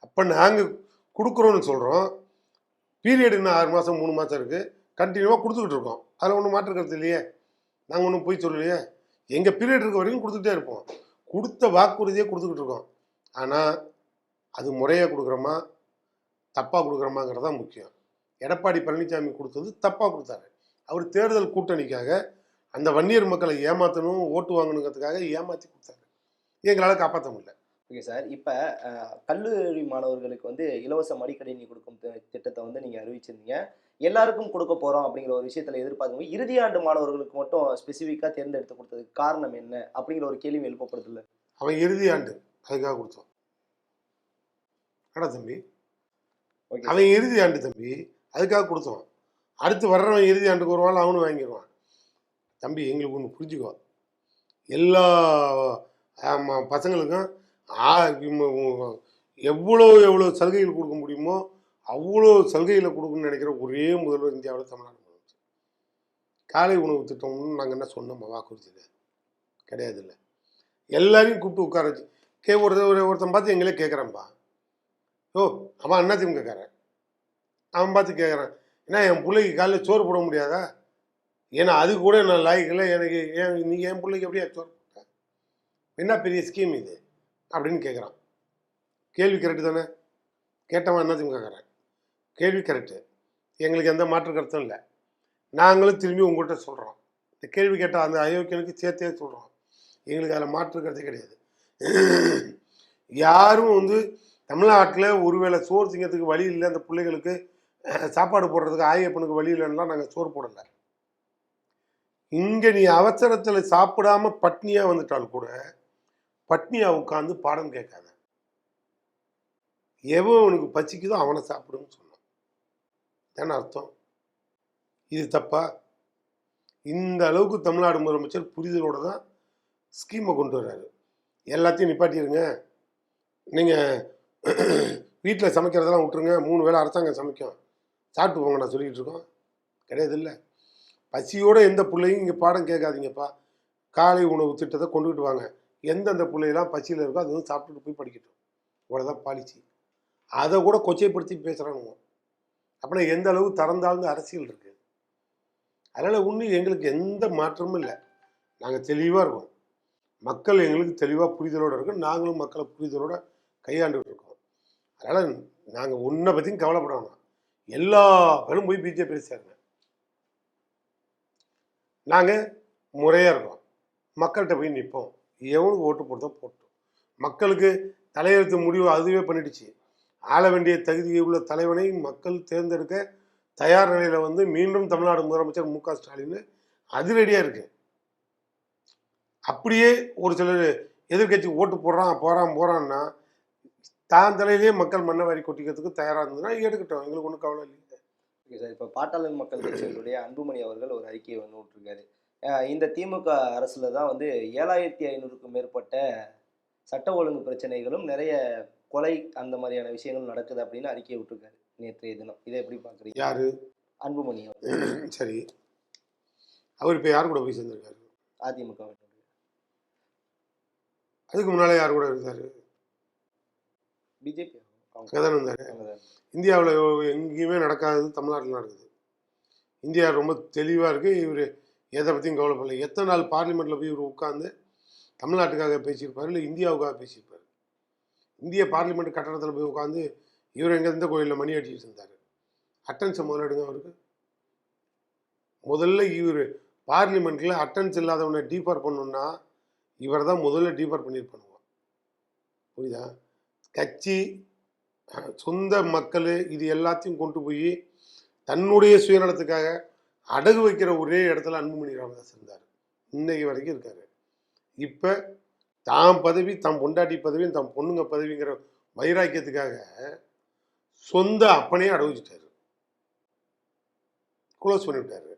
அப்போ நாங்கள் கொடுக்குறோன்னு சொல்கிறோம். பீரியட் இன்னும் 6 மாதம் 3 மாதம் இருக்குது, கண்டினியூவாக கொடுத்துக்கிட்டு இருக்கோம். அதில் ஒன்றும் மாற்றுக்கிறது இல்லையே. நாங்கள் ஒன்றும் போய் சொல்லலையே. எங்கள் பீரியட் இருக்க வரைக்கும் கொடுத்துக்கிட்டே இருப்போம். கொடுத்த வாக்குறுதியே கொடுத்துக்கிட்டு இருக்கோம். ஆனால் அது முறையாக கொடுக்குறோமா தப்பாக கொடுக்குறோமாங்கிறது தான் முக்கியம். எடப்பாடி பழனிசாமி கொடுத்தது தப்பாக கொடுத்தாரு. அவர் தேர்தல் கூட்டணிக்காக அந்த வன்னியர் மக்களை ஏமாற்றணும், ஓட்டு வாங்கணுங்கிறதுக்காக ஏமாற்றி கொடுத்தாரு. எங்களால் காப்பாற்ற முடியல. Okay sir. இப்போ கல்லூரி மாணவர்களுக்கு வந்து இலவச மடிக்கணினி கொடுக்கும் திட்டத்தை வந்து நீங்கள் அறிவிச்சிருந்தீங்க. எல்லாருக்கும் கொடுக்க போகிறோம் அப்படிங்கிற ஒரு விஷயத்தில் எதிர்பார்க்கும்போது இறுதி ஆண்டு மாணவர்களுக்கு மட்டும் ஸ்பெசிஃபிக்காக தேர்ந்தெடுத்து கொடுத்ததுக்கு காரணம் என்ன அப்படிங்கிற ஒரு கேள்வி எழுப்பப்படுது இல்லை? அவன் இறுதி ஆண்டு அதுக்காக கொடுத்தோம். அடா தம்பி, அவன் இறுதி ஆண்டு தம்பி அதுக்காக கொடுத்தோம். அடுத்து வர்றவன் இறுதி ஆண்டுக்கு வருவான், அவனும் வாங்கிடுவான். தம்பி எங்களுக்கு ஒன்று புரிஞ்சுக்கோ, எல்லா பசங்களுக்கும் எவ்வளோ சலுகைகள் கொடுக்க முடியுமோ அவ்வளோ சலுகைகளை கொடுக்கணும்னு நினைக்கிற ஒரே முதல்வர் இந்தியாவில் தமிழ்நாடு முதல்வர். காலை உணவு திட்டம்னு நாங்கள் என்ன சொன்னோம் வாக்குறுதியில்? கிடையாது. இல்லை, எல்லாரையும் கூப்பிட்டு உட்கார வச்சு ஒருத்தன் பார்த்து எங்களே கேட்குறான்ப்பா, அவன் அதிமுகக்காரன், அவன் பார்த்து கேட்குறான், ஏன்னா என் பிள்ளைக்கு காலையில் சோறு போட முடியாதா? ஏன்னா அது கூட நான் லாய்க்கில்லை, எனக்கு நீ என் பிள்ளைக்கு எப்படியா சோறு போட்ட? என்ன பெரிய ஸ்கீம் இது அப்படின்னு கேட்குறான். கேள்வி கரெக்டு தானே? கேட்டவன் அதிமுகக்காரன், கேள்வி கரெக்டு, எங்களுக்கு எந்த மாற்று கருத்தும் இல்லை. நாங்களும் திரும்பி உங்கள்கிட்ட சொல்கிறோம், இந்த கேள்வி கேட்டால் அந்த அயோக்கியனுக்கு சேர்த்தே சொல்கிறோம், எங்களுக்கு அதில் மாற்று கருத்து கிடையாது. யாரும் தமிழ்நாட்டில் ஒருவேளை சோறு திங்கிறதுக்கு வழி இல்லை, அந்த பிள்ளைகளுக்கு சாப்பாடு போடுறதுக்கு ஆயப்பனுக்கு வழி இல்லைன்னா நாங்கள் சோறு போடலை. இங்கே நீ அவசரத்தில் சாப்பிடாம பட்னியாக வந்துட்டால் கூட பட்னியாக உட்காந்து பாடம் கேட்காத. எவன் உனக்கு பசிக்குதோ அவனை சாப்பிடுன்னு சொன்னான். தானே அர்த்தம்? இது தப்பா? இந்த அளவுக்கு தமிழ்நாடு முதலமைச்சர் புரிதலோடு தான் ஸ்கீமை கொண்டு வர்றாரு. எல்லாத்தையும் நிப்பாட்டிடுங்க, நீங்கள் வீட்டில் சமைக்கிறதெல்லாம் விட்டுருங்க, 3 வேளை அரசாங்கம் சமைக்கும், சாப்பிட்டு போங்க நான் சொல்லிக்கிட்டு இருக்கோம். கிடையாது. இல்லை, பசியோடு எந்த பிள்ளையும் இங்கே பாடம் கேட்காதீங்கப்பா, காலை உணவு திட்டத்தை கொண்டுக்கிட்டு வாங்க, எந்தெந்த பிள்ளைகளாம் பசியில் இருக்கோ அது சாப்பிட்டுட்டு போய் படிக்கட்டும், இவ்வளோதான் பாலிசி. அதை கூட கொச்சைப்படுத்தி பேசுகிறானுங்க. அப்படின்னா எந்த அளவு தரந்தாழ்ந்த அரசியல் இருக்குது. அதனால் இன்னும் எங்களுக்கு எந்த மாற்றமும் இல்லை. நாங்கள் தெளிவாக இருக்கோம். மக்கள் எங்களுக்கு தெளிவாக புரிதலோடு இருக்கோம். நாங்களும் மக்களை புரிதலோடு கையாண்டுட்டு இருக்கோம். அதனால் நாங்கள் ஒன்றை பற்றியும் கவலைப்பட வேணாம். எல்லா பேரும் போய் பிஜேபி சேருங்க. நாங்கள் முறையாக இருக்கோம். மக்கள்கிட்ட போய் நிற்போம். எவனுக்கு ஓட்டு போட்டோ போட்டோம். மக்களுக்கு தலையெழுத்து முடிவு அதுவே பண்ணிடுச்சு. ஆள வேண்டிய தகுதி உள்ள தலைவனை மக்கள் தேர்ந்தெடுக்க தயார் நிலையில் வந்து மீண்டும் தமிழ்நாடு முதலமைச்சர் மு க ஸ்டாலின் அதிரடியாக இருக்கு. அப்படியே ஒரு சிலர் எதிர்கட்சி ஓட்டு போறான்னா தான் தலையிலேயே மக்கள் மண்ணை வாரி கொட்டிக்கிறதுக்கு தயாராக இருந்ததுன்னா எடுக்கட்டும், எங்களுக்கு ஒன்றும் கவலை இல்லை. ஓகே சார், இப்போ பாட்டாளர் மக்கள் கட்சியினுடைய அன்புமணி அவர்கள் ஒரு அறிக்கையை வந்து விட்டுருக்காரு. இந்த திமுக அரசுல தான் வந்து 7500க்கும் மேற்பட்ட சட்ட ஒழுங்கு பிரச்சனைகளும் நிறைய கொலை அந்த மாதிரியான விஷயங்கள் நடக்குது அப்படின்னு அறிக்கையை விட்டுருக்காரு நேற்றைய தினம். இதை எப்படி பார்க்குறீங்க? யாரு? அன்புமணி அவர்கள். சரி, அவர் இப்போ யார் கூட போய் சேர்ந்திருக்காரு? அதிமுக. அதுக்கு முன்னாலே யார் கூட இருந்தாரு? பிஜேபி அங்கே தானே இருந்தாரு. இந்தியாவில் எங்கேயுமே நடக்காதது தமிழ்நாட்டில் நடக்குது. இந்தியா ரொம்ப தெளிவாக இருக்குது. இவர் எதை பற்றியும் கவலைப்படல. எத்தனை நாள் பார்லிமெண்ட்டில் போய் இவர் உட்காந்து தமிழ்நாட்டுக்காக பேசியிருப்பார், இல்லை இந்தியாவுக்காக பேசியிருப்பார்? இந்திய பார்லிமெண்ட் கட்டடத்தில் போய் உட்காந்து இவர் எங்கே எந்த கோயிலில் மணி அடிச்சுட்டு இருந்தார்? அட்டன்ஸை முதல்ல எடுங்க. அவருக்கு முதல்ல இவர் பார்லிமெண்ட்டில் அட்டன்ஸ் இல்லாதவனை டீபார் பண்ணணுன்னா இவர் தான் முதல்ல டீபார் பண்ணியிருப்பானுங்க. புரியுதா? கட்சி, சொந்த மக்கள், இது எல்லாத்தையும் கொண்டு போய் தன்னுடைய சுயநலத்துக்காக அடகு வைக்கிற ஒரே இடத்துல அன்புமணி ராமதாஸ் இருந்தார். இன்னைக்கு வரைக்கும் இருக்காரு. இப்போ தாம் பதவி, தம் பொண்டாட்டி பதவி, தம் பொண்ணுங்க பதவிங்கிற வைராக்கியத்துக்காக சொந்த அப்பனையே அடகு வச்சுட்டாரு, க்ளோஸ் பண்ணிவிட்டாரு.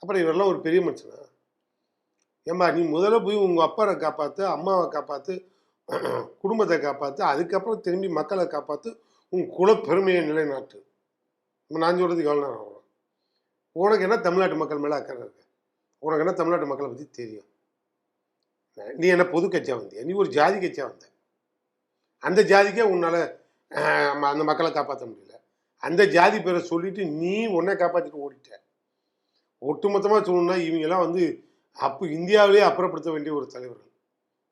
அப்புறம் இவரெல்லாம் ஒரு பெரிய மனுஷனா? ஏம்மா, நீ முதல்ல போய் உங்கள் அப்பாவை காப்பாற்று, அம்மாவை காப்பாற்று, குடும்பத்தை காப்பாற்று, அதுக்கப்புறம் திரும்பி மக்களை காப்பாற்று, உன் குலப்பெருமையை நிலைநாட்டு. நான் சொல்கிறதுக்கு எவ்வளோ நேரம் ஆகும்? உனக்கு என்ன தமிழ்நாட்டு மக்கள் மேலே அக்கறை இருக்கு? உனக்கு என்ன தமிழ்நாட்டு மக்களை பற்றி தெரியும்? நீ என்ன பொது கட்சியாக வந்தியா? நீ ஒரு ஜாதி கட்சியாக வந்த. அந்த ஜாதிக்கே உன்னால் அந்த மக்களை காப்பாற்ற முடியல. அந்த ஜாதி பேரை சொல்லிட்டு நீ உன்னை காப்பாற்றிட்டு ஓடிட்ட. ஒட்டுமொத்தமாக சொல்லணும்னா இவங்கெல்லாம் வந்து அப்போ இந்தியாவிலே அப்புறப்படுத்த வேண்டிய ஒரு தலைவர்கள்.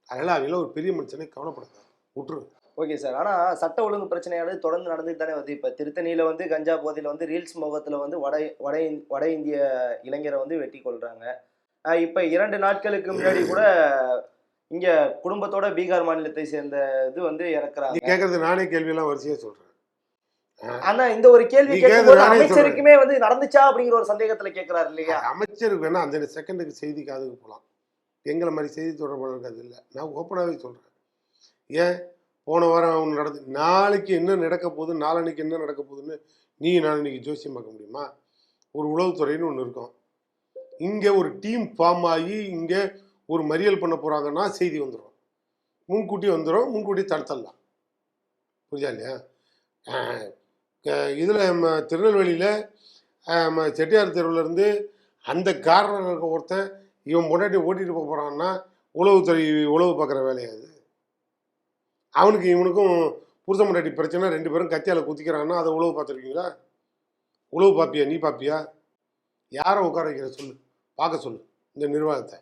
அதனால் அவங்களாம் ஒரு பெரிய மனுஷனை கவலைப்படுத்தாங்க, விட்டுரு. ஓகே சார், ஆனால் சட்ட ஒழுங்கு பிரச்சனையானது தொடர்ந்து நடந்துட்டு தானே வந்து இப்போ திருத்தணியில் வந்து கஞ்சா போதையில் வந்து ரீல்ஸ் முகத்தில் வந்து வட இந்திய இளைஞரை வந்து வெட்டி கொள்கிறாங்க. இப்போ 2 நாட்களுக்கு முன்னாடி கூட இங்கே குடும்பத்தோட பீகார் மாநிலத்தை சேர்ந்த இது வந்து இறக்குறாங்க. நீ கேட்கறது நானே கேள்வியெல்லாம் வரிசையாக சொல்கிறேன். ஆனா இந்த ஒரு கேள்வி கேட்கும்போது அமைச்சருக்குமே வந்து நடந்துச்சா அப்படிங்கிற ஒரு சந்தேகத்துல கேட்கிறாரு இல்லையா? அமைச்சருக்கு வேணா அந்த செகண்டுக்கு செய்தி காதுக்கு போகலாம். எங்களை மாதிரி செய்தி தொடர்பாளருக்கு அது இல்லை. நான் ஓப்பனாகவே சொல்கிறேன். ஏன் போன வாரம் ஒன்று நடந்து, நாளைக்கு என்ன நடக்க போகுது, நாளன்னைக்கு என்ன நடக்க போகுதுன்னு நீ நாளைக்கு ஜோசியம் பார்க்க முடியுமா? ஒரு உளவுத்துறைன்னு ஒன்று இருக்கும். இங்கே ஒரு டீம் ஃபார்ம் ஆகி இங்கே ஒரு மறியல் பண்ண போகிறாங்கன்னா செய்தி வந்துடும், முன்கூட்டி வந்துடும், முன்கூட்டி தடுத்தலாம். புரியுதா இல்லையா? இதில் திருநெல்வேலியில் செட்டியார் தெருவிலேருந்து அந்த காரணம் ஒருத்தன் இவன் முன்னாடி ஓட்டிகிட்டு போக போகிறான்னா உளவுத்துறை உளவு பார்க்குற வேலையாது. அவனுக்கு இவனுக்கும் புருஷ முன்னாடி பிரச்சனை, 2 பேரும் கத்தியால் குத்திக்கிறாங்கன்னா அதை உளவு பார்த்துருக்கீங்களா? உளவு பார்ப்பியா? நீ பார்ப்பியா? யாரை உட்கார வைக்கிற சொல்லு, பார்க்க சொல்லு. இந்த நிர்வாகத்தை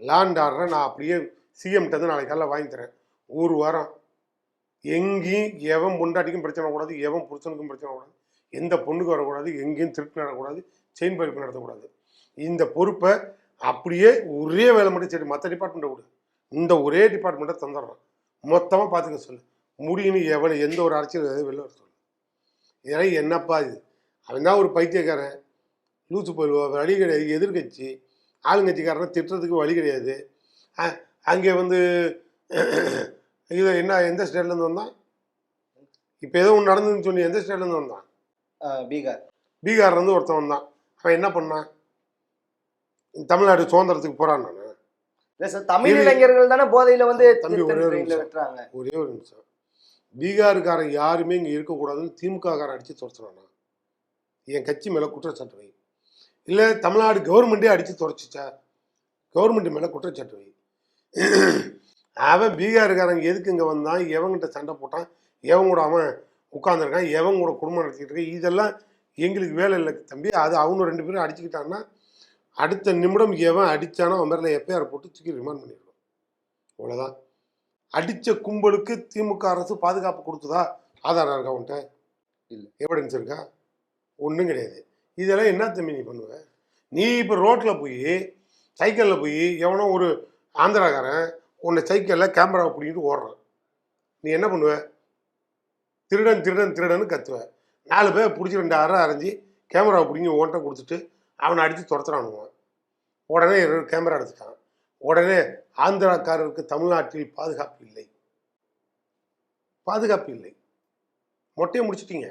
லாண்ட் ஆர்டரை நான் அப்படியே சிஎம்கிட்ட நாளைக்கு காலையில் வாங்கி தரேன். ஒரு வாரம் எங்கேயும் எவன் பொண்டாட்டிக்கும் பிரச்சனை கூடாது, எவன் புருஷனுக்கும் பிரச்சனை கூடாது, எந்த பொண்ணுக்கு வரக்கூடாது, எங்கேயும் திருட்டு நடக்கூடாது, செயின் பறிப்பு நடத்தக்கூடாது. இந்த பொறுப்பை அப்படியே ஒரே வேலை மட்டும் சரி, மற்ற டிபார்ட்மெண்ட்டை விடு, இந்த ஒரே டிபார்ட்மெண்ட்டை தந்துடுறான். மொத்தமாக பார்த்துக்க சொல்லு. முடியுன்னு எவனை எந்த ஒரு அரசியல் வெளில வர சொல்லு. இதெல்லாம் என்னப்பா இது? அவன் தான் ஒரு பைத்தியக்காரன், லூசு போயிடுவா, வழி கிடையாது. எதிர்கட்சி ஆளுங்கட்சிக்காரனை திட்டுறதுக்கு வழி கிடையாது. அங்கே வந்து இதை என்ன, எந்த ஸ்டேட்லேருந்து வந்தான்? இப்போ ஏதோ ஒன்று நடந்ததுன்னு சொல்லி எந்த ஸ்டேட்லேருந்து வந்தான்? பீகார்லேருந்து ஒருத்தன் வந்தான். அவன் என்ன பண்ணான்? தமிழ்நாடு சுதந்திரத்துக்கு போறான். நான் தமிழ் இளைஞர்கள் தானே போதையில வந்து தம்பி ஒரே ஒரு நிமிஷம். பீகாருக்காரன் யாருமே இங்கே இருக்கக்கூடாதுன்னு திமுககாரன் அடித்து துரத்துறானா? என் கட்சி மேலே குற்றச்சாட்டு வை. இல்லை தமிழ்நாடு கவர்மெண்ட்டே அடித்து துரைச்சிச்சா? கவர்மெண்ட் மேலே குற்றச்சாட்டு வை. அவன் பீகாருக்காரன் எதுக்கு இங்கே வந்தான், எவங்கிட்ட சண்டை போட்டான், எவன் கூட அவன் உட்காந்துருக்கான், எவன் கூட குடும்பம் நடத்திட்டு இருக்கான், இதெல்லாம் எங்களுக்கு வேலை இல்லை தம்பி. அது அவங்க 2 பேரும் அடிச்சுக்கிட்டான்னா அடுத்த நிமிடம் எவன் அடித்தானோ அவன் மேலே எஃப்ஐஆர் போட்டு தூக்கி ரிமாண்ட் பண்ணிடுவோம். அவ்வளோதான். அடித்த கும்பலுக்கு திமுக அரசு பாதுகாப்பு கொடுத்ததா? ஆதாரம் இருக்கா அவன்கிட்ட? இல்லை. எவிடன்ஸ் இருக்கா? ஒன்றும் கிடையாது. இதெல்லாம் என்ன தம்பி நீ பண்ணுவ? நீ இப்போ ரோட்டில் போய் சைக்கிளில் போய் எவனோ ஒரு ஆந்திராக்காரன் உன்னை சைக்கிளில் கேமராவை பிடிக்கிட்டு ஓடுறான், நீ என்ன பண்ணுவ? திருடன் திருடன் திருடன்னு கத்துவ. 4 பேர் பிடிச்சி 2 அரை அரைஞ்சி கேமராவை பிடிங்கி ஓன்ட்ட கொடுத்துட்டு அவனை அடித்து துரத்துறானுவான். உடனே கேமரா எடுத்துட்டான். உடனே ஆந்திராக்காரருக்கு தமிழ்நாட்டில் பாதுகாப்பு இல்லை, பாதுகாப்பு இல்லை, மொட்டையை முடிச்சிட்டீங்க.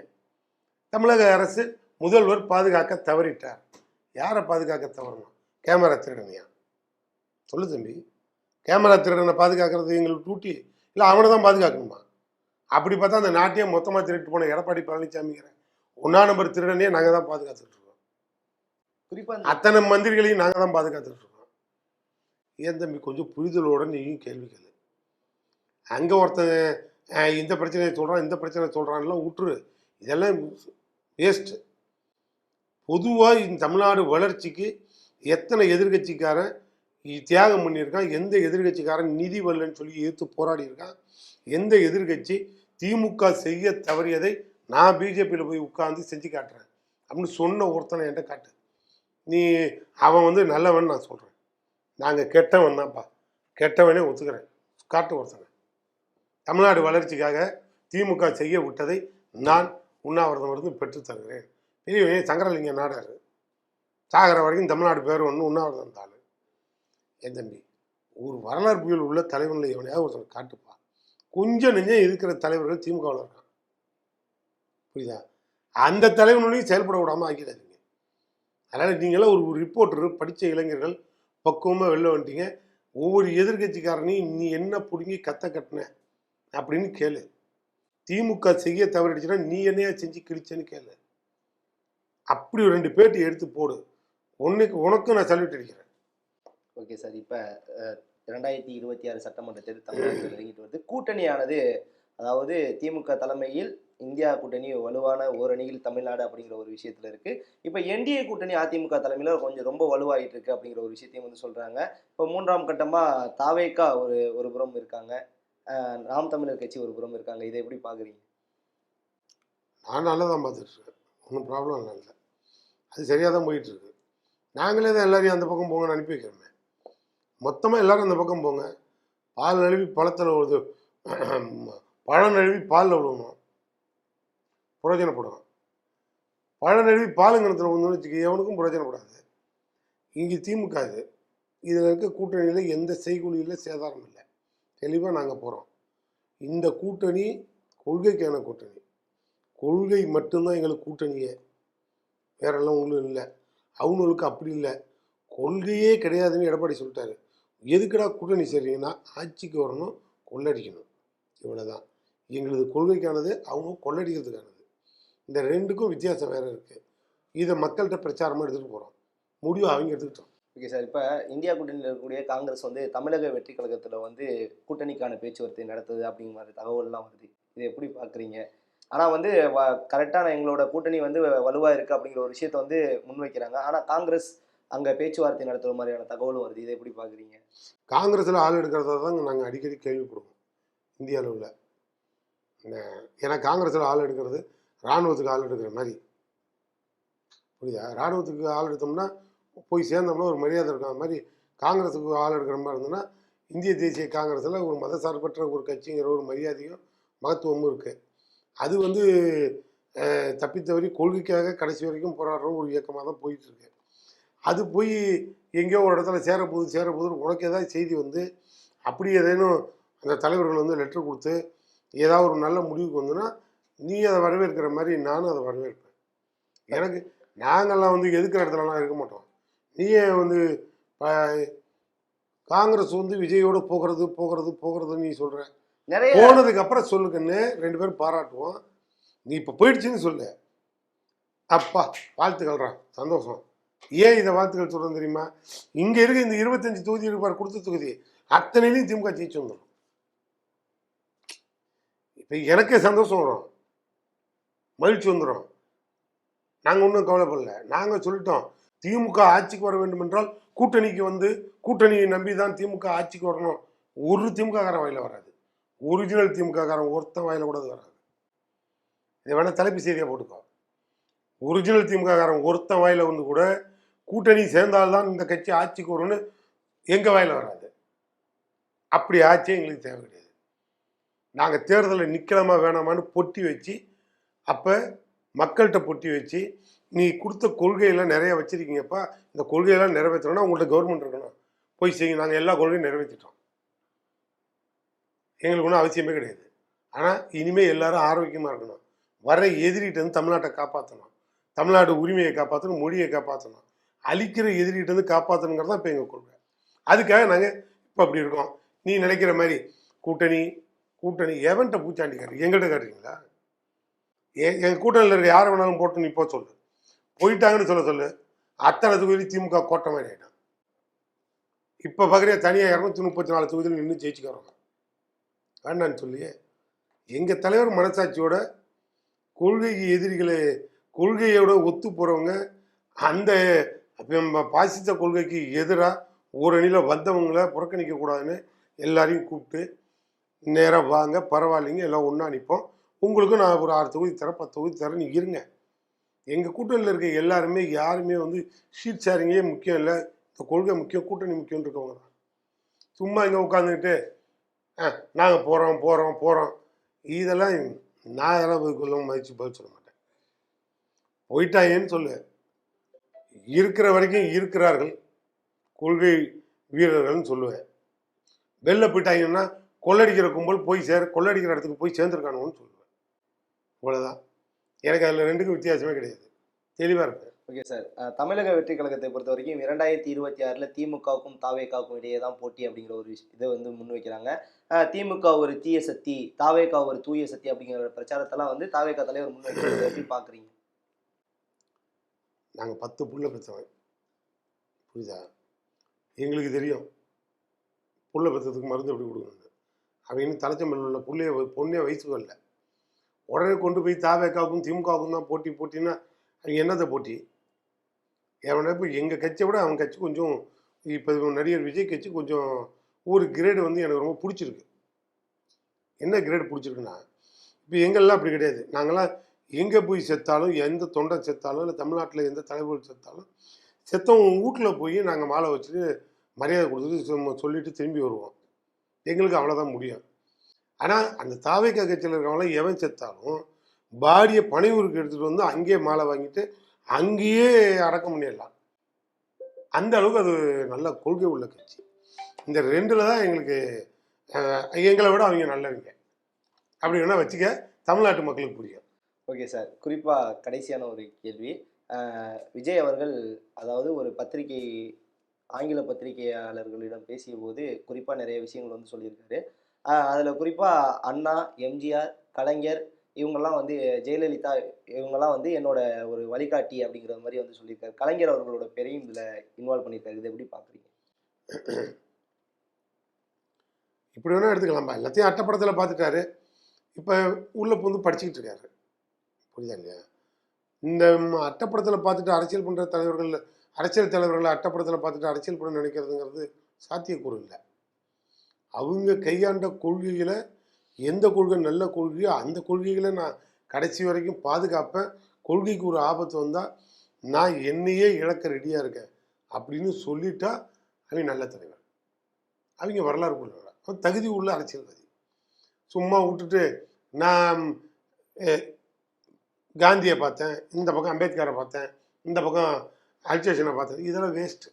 தமிழக அரசு முதல்வர் பாதுகாக்க தவறிட்டார். யாரை பாதுகாக்க தவறணும்? கேமரா திருடனையா? சொல்லு தம்பி. கேமரா திருடனை பாதுகாக்கிறது எங்களுக்கு டியூட்டி இல்லை, அவனை தான் பாதுகாக்கணுமா? அப்படி பார்த்தா அந்த நாட்டையே மொத்தமாக திருட்டு போன எடப்பாடி பழனிசாமிங்கிற 1ஆம் நம்பர் திருடனையே நாங்கள் தான் பாதுகாத்துட்டு இருக்கோம். குறிப்பாக அத்தனை மந்திரிகளையும் நாங்கள் தான் பாதுகாத்துட்டு இருக்கோம். ஏன் தம்பி கொஞ்சம் புரிதலோட நீயும் கேள்வி கேளு. அங்கே ஒருத்தன் இந்த பிரச்சனையை சொல்கிறான் இந்த பிரச்சனை சொல்கிறான்லாம் விட்டுரு. இதெல்லாம் வேஸ்ட்டு. பொதுவாக இந்த தமிழ்நாடு வளர்ச்சிக்கு எத்தனை எதிர்கட்சிக்காரன் தியாகம் பண்ணியிருக்கான், எந்த எதிர்கட்சிக்காரன் நிதி வரலன்னு சொல்லி எதிர்த்து போராடி இருக்கான், எந்த எதிர்கட்சி திமுக செய்ய தவறியதை நான் பிஜேபியில் போய் உட்காந்து செஞ்சு காட்டுறேன் அப்படின்னு சொன்ன ஒருத்தனை என்கிட்ட காட்டு. நீ அவன் நல்லவன் நான் சொல்கிறேன், நாங்கள் கெட்டவன் தான்ப்பா, கெட்டவனே ஒத்துக்கிறேன், காட்டு ஒருத்தனை. தமிழ்நாடு வளர்ச்சிக்காக திமுக செய்ய விட்டதை நான் உண்ணாவிரதம் இருந்து பெற்று தருகிறேன். பெரிய சங்கரலிங்க நாடார் சாகிற வரைக்கும் தமிழ்நாடு பேர் உண்ணாவிரதம் இருந்தாலும். என் தம்பி, ஒரு வரலாறு புயல் உள்ள தலைவனில் எவனையாவது ஒருத்தர் காட்டுப்பா. கொஞ்சம் நெஞ்சம் இருக்கிற தலைவர்கள் திமுகவில் இருக்கான், புரியுதா? அந்த தலைவனையும் செயல்பட விடாமல் ஆக்கிடாதீங்க. அதனால் நீங்களாம் ஒரு ரிப்போர்ட்டர், படித்த இளைஞர்கள், பக்குவமாக வெளில வந்துட்டீங்க. ஒவ்வொரு எதிர்கட்சிக்காரனையும் நீ என்ன பிடுங்கி கட்டின அப்படின்னு கேளு. திமுக செய்ய தவறிடுச்சுன்னா நீ என்னையா செஞ்சு கிழிச்சேன்னு கேளு. அப்படி ஒரு 2 பேட்டி எடுத்து போடு. உனக்கும் நான் சல்யூட் அடிக்கிறேன். Okay sir. இப்போ 2026 சட்டமன்ற தேர்தல் தமிழகத்தில் நெருங்கிட்டு வருது. கூட்டணியானது, அதாவது திமுக தலைமையில் இந்தியா கூட்டணி வலுவான ஓரணியில் தமிழ்நாடு அப்படிங்கிற ஒரு விஷயத்துல இருக்கு. இப்போ என்டிஏ கூட்டணி அதிமுக தலைமையில் கொஞ்சம் ரொம்ப வலுவாயிட்டு இருக்கு அப்படிங்கிற ஒரு விஷயத்தையும் சொல்றாங்க. இப்போ 3ஆம் கட்டமா தாவேகா ஒரு புறம் இருக்காங்க, நாம் தமிழர் கட்சி ஒரு புறம் இருக்காங்க. இதை எப்படி பாக்குறீங்க? நான் நல்லா தான் பார்த்துட்டு இருக்கேன், ஒன்றும் ப்ராப்ளம் இல்லை. அது சரியாக தான் போயிட்டு இருக்கு. நாங்களே தான் எல்லாரையும் அந்த பக்கம் போங்கன்னு அனுப்பி வைக்கிறோமே. மொத்தமாக எல்லாரும் அந்த பக்கம் போங்க. பால் நழுவி பழத்தில் விழுது, பழம் நழுவி பாலில் விழுவணும், புரோஜனப்படும். பழம் நழுவி பாலுங்கிறதுல விழுந்தோன்னு வச்சுக்க, எவனுக்கும் புரோஜனப்படாது. இங்கே திமுக இதில் இருக்க கூட்டணியில் எந்த செய்கூலியில் சேதாரம் இல்லை. தெளிவாக நாங்கள் போகிறோம். இந்த கூட்டணி கொள்கைக்கான கூட்டணி, கொள்கை மட்டும்தான் எங்களுக்கு கூட்டணியே, வேறெல்லாம் ஒன்றும் இல்லை. அவங்களுக்கு அப்படி இல்லை, கொள்கையே கிடையாதுன்னு எடப்பாடி சொல்லிட்டாரு. எதுக்குடா கூட்டணி செய்றீங்கன்னா ஆட்சிக்கு வரணும், கொள்ளடிக்கணும், இவ்வளோதான். எங்களது கொள்கைக்கானது, அவங்க கொள்ளடிக்கிறதுக்கானது. இந்த 2க்கும் வித்தியாசம் வேறு இருக்குது. இதை மக்கள்கிட்ட பிரச்சாரமாக எடுத்துகிட்டு போகிறோம், முடிவு அவங்க எடுத்துக்கிட்டோம். Okay sir. இப்போ இந்தியா கூட்டணியில் இருக்கக்கூடிய காங்கிரஸ் தமிழக வெற்றி கழகத்தில் கூட்டணிக்கான பேச்சுவார்த்தை நடத்துது அப்படிங்கிற மாதிரி தகவல்லாம் வருது. இதை எப்படி பார்க்குறீங்க? ஆனால் கரெக்டான எங்களோட கூட்டணி வலுவாக இருக்குது அப்படிங்கிற ஒரு விஷயத்த முன்வைக்கிறாங்க. ஆனால் காங்கிரஸ் அங்கே பேச்சுவார்த்தை நடத்துகிற மாதிரியான தகவலும் வருது. இதை எப்படி பார்க்குறீங்க? காங்கிரஸில் ஆள் எடுக்கிறதா தான் நாங்கள் அடிக்கடி கேள்விப்படுவோம் இந்திய அளவில். ஏன்னா காங்கிரஸில் ஆள் எடுக்கிறது இராணுவத்துக்கு ஆள் எடுக்கிற மாதிரி, புரியுதா? இராணுவத்துக்கு ஆள் எடுத்தோம்னா போய் சேர்ந்தோம்னா ஒரு மரியாதை இருக்கிற மாதிரி, காங்கிரஸுக்கு ஆள் எடுக்கிற மாதிரி இருந்ததுன்னா இந்திய தேசிய காங்கிரஸில் ஒரு மதசார்பற்ற ஒரு கட்சிங்கிற ஒரு மரியாதையும் மகத்துவமும் இருக்குது. அது தப்பித்தவரி கொள்கைக்காக கடைசி வரைக்கும் போராடுற ஒரு இயக்கமாக தான் போயிட்டுருக்கு. அது போய் எங்கேயோ ஒரு இடத்துல சேரப்போகுது உனக்கு ஏதாவது செய்தி அப்படி ஏதேனும் அந்த தலைவர்கள் லெட்டர் கொடுத்து ஏதாவது ஒரு நல்ல முடிவுக்கு வந்துன்னா நீ அதை வரவேற்கிற மாதிரி நானும் அதை வரவேற்பேன். எனக்கு நாங்கள்லாம் எதுக்கிற இடத்துலலாம் இருக்க மாட்டோம். நீயே காங்கிரஸ் விஜயோடு போகிறது நீ சொல்கிற. நிறைய போனதுக்கு அப்புறம் சொல்லுங்கன்னு 2 பேரும் பாராட்டுவோம். நீ இப்போ போயிடுச்சுன்னு சொல்லு, அப்பா வாழ்த்துக்கள்றான், சந்தோஷம். ஏன் இதை வாழ்த்துக்கள் சொல்கிறேன் தெரியுமா? இங்கே இருக்க இந்த 25 தொகுதி இருப்பார், கொடுத்த தொகுதி அத்தனையிலையும் திமுக ஜெயிச்சு வந்துடும். இப்போ எனக்கே சந்தோஷம் வரும், மகிழ்ச்சி வந்துடும். நாங்கள் ஒன்றும் கவலைப்படல. நாங்கள் சொல்லிட்டோம், திமுக ஆட்சிக்கு வர வேண்டும் என்றால் கூட்டணிக்கு வந்து கூட்டணியை நம்பி தான் திமுக ஆட்சிக்கு வரணும். ஒரு திமுக காரன் வாயில வராது, ஒரிஜினல் திமுக காரன் ஒருத்தன் வாயில கூட அது வராது. இதை வேணா தலைப்பு செய்தியாக போட்டுக்கோ. ஒரிஜினல் திமுக காரன் ஒருத்தன் வாயில வந்து கூட கூட்டணி சேர்ந்தால்தான் இந்த கட்சி ஆட்சிக்கு வரும்னு எங்க வாயில வராது. அப்படி ஆட்சியே எங்களுக்கு தேவை கிடையாது. நாங்கள் தேர்தலில் நிற்கலாமா வேணாமான்னு பொட்டி வச்சு, அப்போ மக்கள்கிட்ட பொட்டி வச்சு, நீ கொடுத்த கொள்கையெல்லாம் நிறைய வச்சிருக்கீங்கப்பா, இந்த கொள்கையெல்லாம் நிறைவேற்றணும்னா உங்கள்கிட்ட கவர்மெண்ட் இருக்கணும், போய் செய்யுங்க. நாங்கள் எல்லா கொள்கையும் நிறைவேற்றிட்டோம், எங்களுக்கு ஒன்றும் அவசியமே கிடையாது. ஆனால் இனிமேல் எல்லாரும் ஆரோக்கியமாக இருக்கணும். வர எதிரிகிட்ட வந்து தமிழ்நாட்டை காப்பாற்றணும், தமிழ்நாடு உரிமையை காப்பாற்றணும், மொழியை காப்பாற்றணும். அழிக்கிற எதிரிகிட்ட வந்து காப்பாற்றணுங்கிறது தான் இப்போ எங்கள் கொள்கை. அதுக்காக நாங்கள் இப்போ அப்படி இருக்கோம். நீ நினைக்கிற மாதிரி கூட்டணி கூட்டணி எவன்கிட்ட பூச்சாண்டி காட்டு, எங்கள்கிட்ட காட்டுறீங்களா? எங்கள் கூட்டணியில் இருக்க யாரை வேணாலும் போட்டு நீ போ சொல்லு, போயிட்டாங்கன்னு சொல்லு. அத்தனை தொகுதி திமுக கோட்டை மாதிரி ஆகிடும். இப்போ பார்க்குறியா, தனியாக 234 தொகுதியில் நின்று ஜெயிச்சுக்கிறோம். வேண்டான்னு சொல்லியே எங்கள் தலைவர் மனசாட்சியோட கொள்கைக்கு எதிரிகளை கொள்கையோட ஒத்து போகிறவங்க, அந்த பாசிச கொள்கைக்கு எதிராக ஒரு அணியில் வந்தவங்களை புறக்கணிக்கக்கூடாதுன்னு எல்லாரையும் கூப்பிட்டு நேராக வாங்க, பரவாயில்லைங்க, எல்லாம் ஒன்றா நிற்போம், உங்களுக்கும் நான் ஒரு 6 தொகுதி தரேன், 10 தொகுதி தரேன், நீங்கள் இருங்க. எங்கள் கூட்டணியில் இருக்க எல்லாருமே யாருமே வந்து ஷீட் ஷேரிங்கே முக்கியம் இல்லை, இந்த கொள்கை முக்கியம், கூட்டணி முக்கியம்னு இருக்கவங்க தான். சும்மா இங்கே உட்காந்துக்கிட்டு நாங்கள் போகிறோம் இதெல்லாம் நான் அதெல்லாம் மதித்து பதில் சொல்ல மாட்டேன். போயிட்டாயேன்னு சொல்லு. இருக்கிற வரைக்கும் இருக்கிறார்கள் கொள்கை வீரர்கள்னு சொல்லுவேன். வெளில போயிட்டாங்கன்னா கொள்ளடிக்கிற கும்பல் போய் கொள்ளடிக்கிற இடத்துக்கு போய் சேர்ந்துருக்கானுன்னு சொல்லுவேன். இவ்வளோதான். எனக்கு அதில் ரெண்டுக்கும் வித்தியாசமே கிடையாது, தெளிவாக இருப்பேன். ஓகே சார், தமிழக வெற்றி கழகத்தை பொறுத்த வரைக்கும் 2026 திமுகவுக்கும் தாவேகாவுக்கும் இடையே தான் போட்டி அப்படிங்கிற ஒரு இதை வந்து முன்வைக்கிறாங்க. திமுக ஒரு தீய சக்தி, தாவேகா ஒரு தூய சக்தி அப்படிங்கிற பிரச்சாரத்தெல்லாம் வந்து தாவேகா தலைவர் முன்வைக்கிறது எப்படி பார்க்குறீங்க? நாங்கள் 10 புள்ள பெற்றவன், புரியுதா? எங்களுக்கு தெரியும் புள்ள பெற்றதுக்கு மருந்து எப்படி கொடுக்கணும். அவங்க தலைச்சம்பல் உள்ள பொண்ணே வயசுக்கு வரல, உடனே கொண்டு போய் தாவேகாவுக்கும் திமுகவுக்கும் தான் போட்டின்னா அவங்க என்னத்தை போட்டி? எவனா இப்போ எங்கள் கட்சியை விட அவங்க கட்சி கொஞ்சம், இப்போ நடிகர் விஜய் கட்சி கொஞ்சம் ஒரு கிரேடு வந்து எனக்கு ரொம்ப பிடிச்சிருக்கு. என்ன கிரேடு பிடிச்சிருக்குன்னா, இப்போ எங்கெல்லாம் அப்படி கிடையாது. நாங்கள்லாம் எங்கே போய் செத்தாலும், எந்த தொண்டை செத்தாலும், இல்லை தமிழ்நாட்டில் எந்த தலைவர்கள் செத்தாலும், செத்தவங்க வீட்டில் போய் நாங்கள் மாலை வச்சுட்டு மரியாதை கொடுத்துட்டு சொல்லிட்டு திரும்பி வருவோம். எங்களுக்கு அவ்வளோதான் முடியும். ஆனால் அந்த தாவேகா கட்சியில் இருக்கிறவங்களாம் எவன் செத்தாலும் பாடியை பனையூருக்கு எடுத்துகிட்டு வந்து அங்கேயே மாலை வாங்கிட்டு அங்கேயே அடக்கம் பண்ணிடலாம். அந்த அளவுக்கு அது நல்ல கொள்கை உள்ள கட்சி. இந்த ரெண்டில் தான் எங்களுக்கு எங்களை விட அவங்க நல்லவங்க அப்படி வேணால் வச்சுக்க, தமிழ்நாட்டு மக்களுக்கு புரியும். ஓகே சார், குறிப்பாக கடைசியான ஒரு கேள்வி. விஜய் அவர்கள் அதாவது ஒரு பத்திரிகை, ஆங்கில பத்திரிகையாளர்களிடம் பேசிய போது குறிப்பாக நிறைய விஷயங்கள் வந்து சொல்லியிருக்காரு. அதில் குறிப்பாக அண்ணா, எம்ஜிஆர், கலைஞர் இவங்கெல்லாம் வந்து, ஜெயலலிதா இவங்கெல்லாம் வந்து என்னோட ஒரு வழிகாட்டி அப்படிங்கிற மாதிரி வந்து சொல்லியிருக்காரு. கலைஞர் அவர்களோட பேரையும் இதில் இன்வால்வ் பண்ணியிருக்காரு. இதை எப்படி பார்க்குறீங்க? இப்படி வேணால் எடுத்துக்கலாம்பா. எல்லாத்தையும் அட்டப்படத்தில் பார்த்துட்டாரு, இப்போ உள்ள வந்து படிச்சுக்கிட்டு இருக்காரு, புரியுதா இல்லையா? இந்த அட்டப்படத்தில் பார்த்துட்டு அரசியல் பண்ணுற அரசியல் தலைவர்களை அட்டப்படத்தில் பார்த்துட்டு அரசியல் பண்ண நினைக்கிறதுங்கிறது சாத்தியக்கூறு இல்லை. அவங்க கையாண்ட கொள்கைகளை, எந்த கொள்கை நல்ல கொள்கையோ அந்த கொள்கைகளை நான் கடைசி வரைக்கும் பாதுகாப்பேன். கொள்கைக்கு ஒரு ஆபத்து வந்தால் நான் என்னையே இழக்க ரெடியாக இருக்கேன் அப்படின்னு சொல்லிட்டா அவங்க நல்ல தலைவர், அவங்க வரலாறு கொள்வாங்க, தகுதி உள்ள அரசியல்வாதி. சும்மா விட்டுட்டு நான் காந்தியை பார்த்தேன், இந்த பக்கம் அம்பேத்கரை பார்த்தேன், இந்த பக்கம் அல்சேஷனை பார்த்தேன், இதெல்லாம் வேஸ்ட்டு.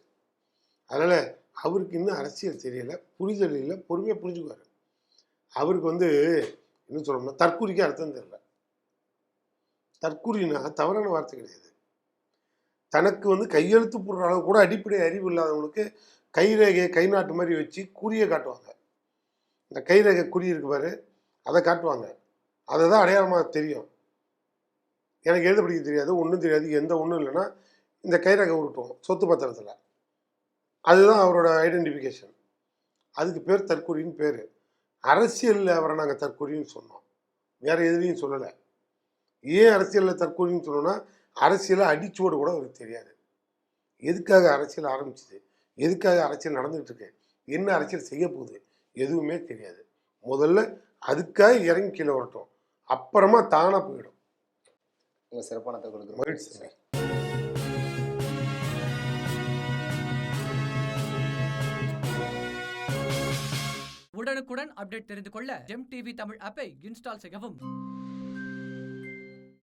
அதனால் அவருக்கு இன்னும் அரசியல் தெரியலை, புரிதல் இல்லை, பொறுமையாக புரிஞ்சுக்குவார். அவருக்கு வந்து என்ன சொல்லணும்னா தற்கூரிக்கு அர்த்தம் தெரியல. தற்கூரினா தவறான வார்த்தை கிடையாது. தனக்கு வந்து கையெழுத்து போடுற அளவு கூட அடிப்படை அறிவு இல்லாதவங்களுக்கு கைரேகையை கை நாட்டு மாதிரி வச்சு குறியை காட்டுவாங்க. இந்த கைரேகை குறி இருக்கு பாரு, அதை காட்டுவாங்க. அதை தான் அடையாளமாக தெரியும். எனக்கு எழுத படிக்க தெரியாது, ஒன்றும் தெரியாது, எந்த ஒன்றும் இல்லைன்னா இந்த கைரேகை உருட்டுவோம் சொத்து பத்திரத்தில், அதுதான் அவரோட ஐடென்டிஃபிகேஷன். அதுக்கு பேர் தற்கூரின்னு பேர். அரசியலில் அவரை நாங்கள் தற்கூரின்னு சொன்னோம். வேற எதுலையும் சொல்லலை. ஏன் அரசியலில் தற்கொலைன்னு சொல்லணும்னா, அரசியலை அடிச்சுவோடு கூட அவருக்கு தெரியாது. எதுக்காக அரசியல் ஆரம்பிச்சுது, எதுக்காக அரசியல் நடந்துகிட்டு இருக்கு, என்ன அரசியல் செய்ய போகுது, எதுவுமே தெரியாது. முதல்ல அதுக்காக இறங்கி கீழே வரட்டும், அப்புறமா தானாக போயிடும். உங்க சிறப்பான தகவலுக்கு மகிழ்ச்சி சார். உடனுக்குடன் அப்டேட் தெரிந்து கொள்ள ஜெம் டிவி தமிழ் ஆப்பை இன்ஸ்டால் செய்யவும்.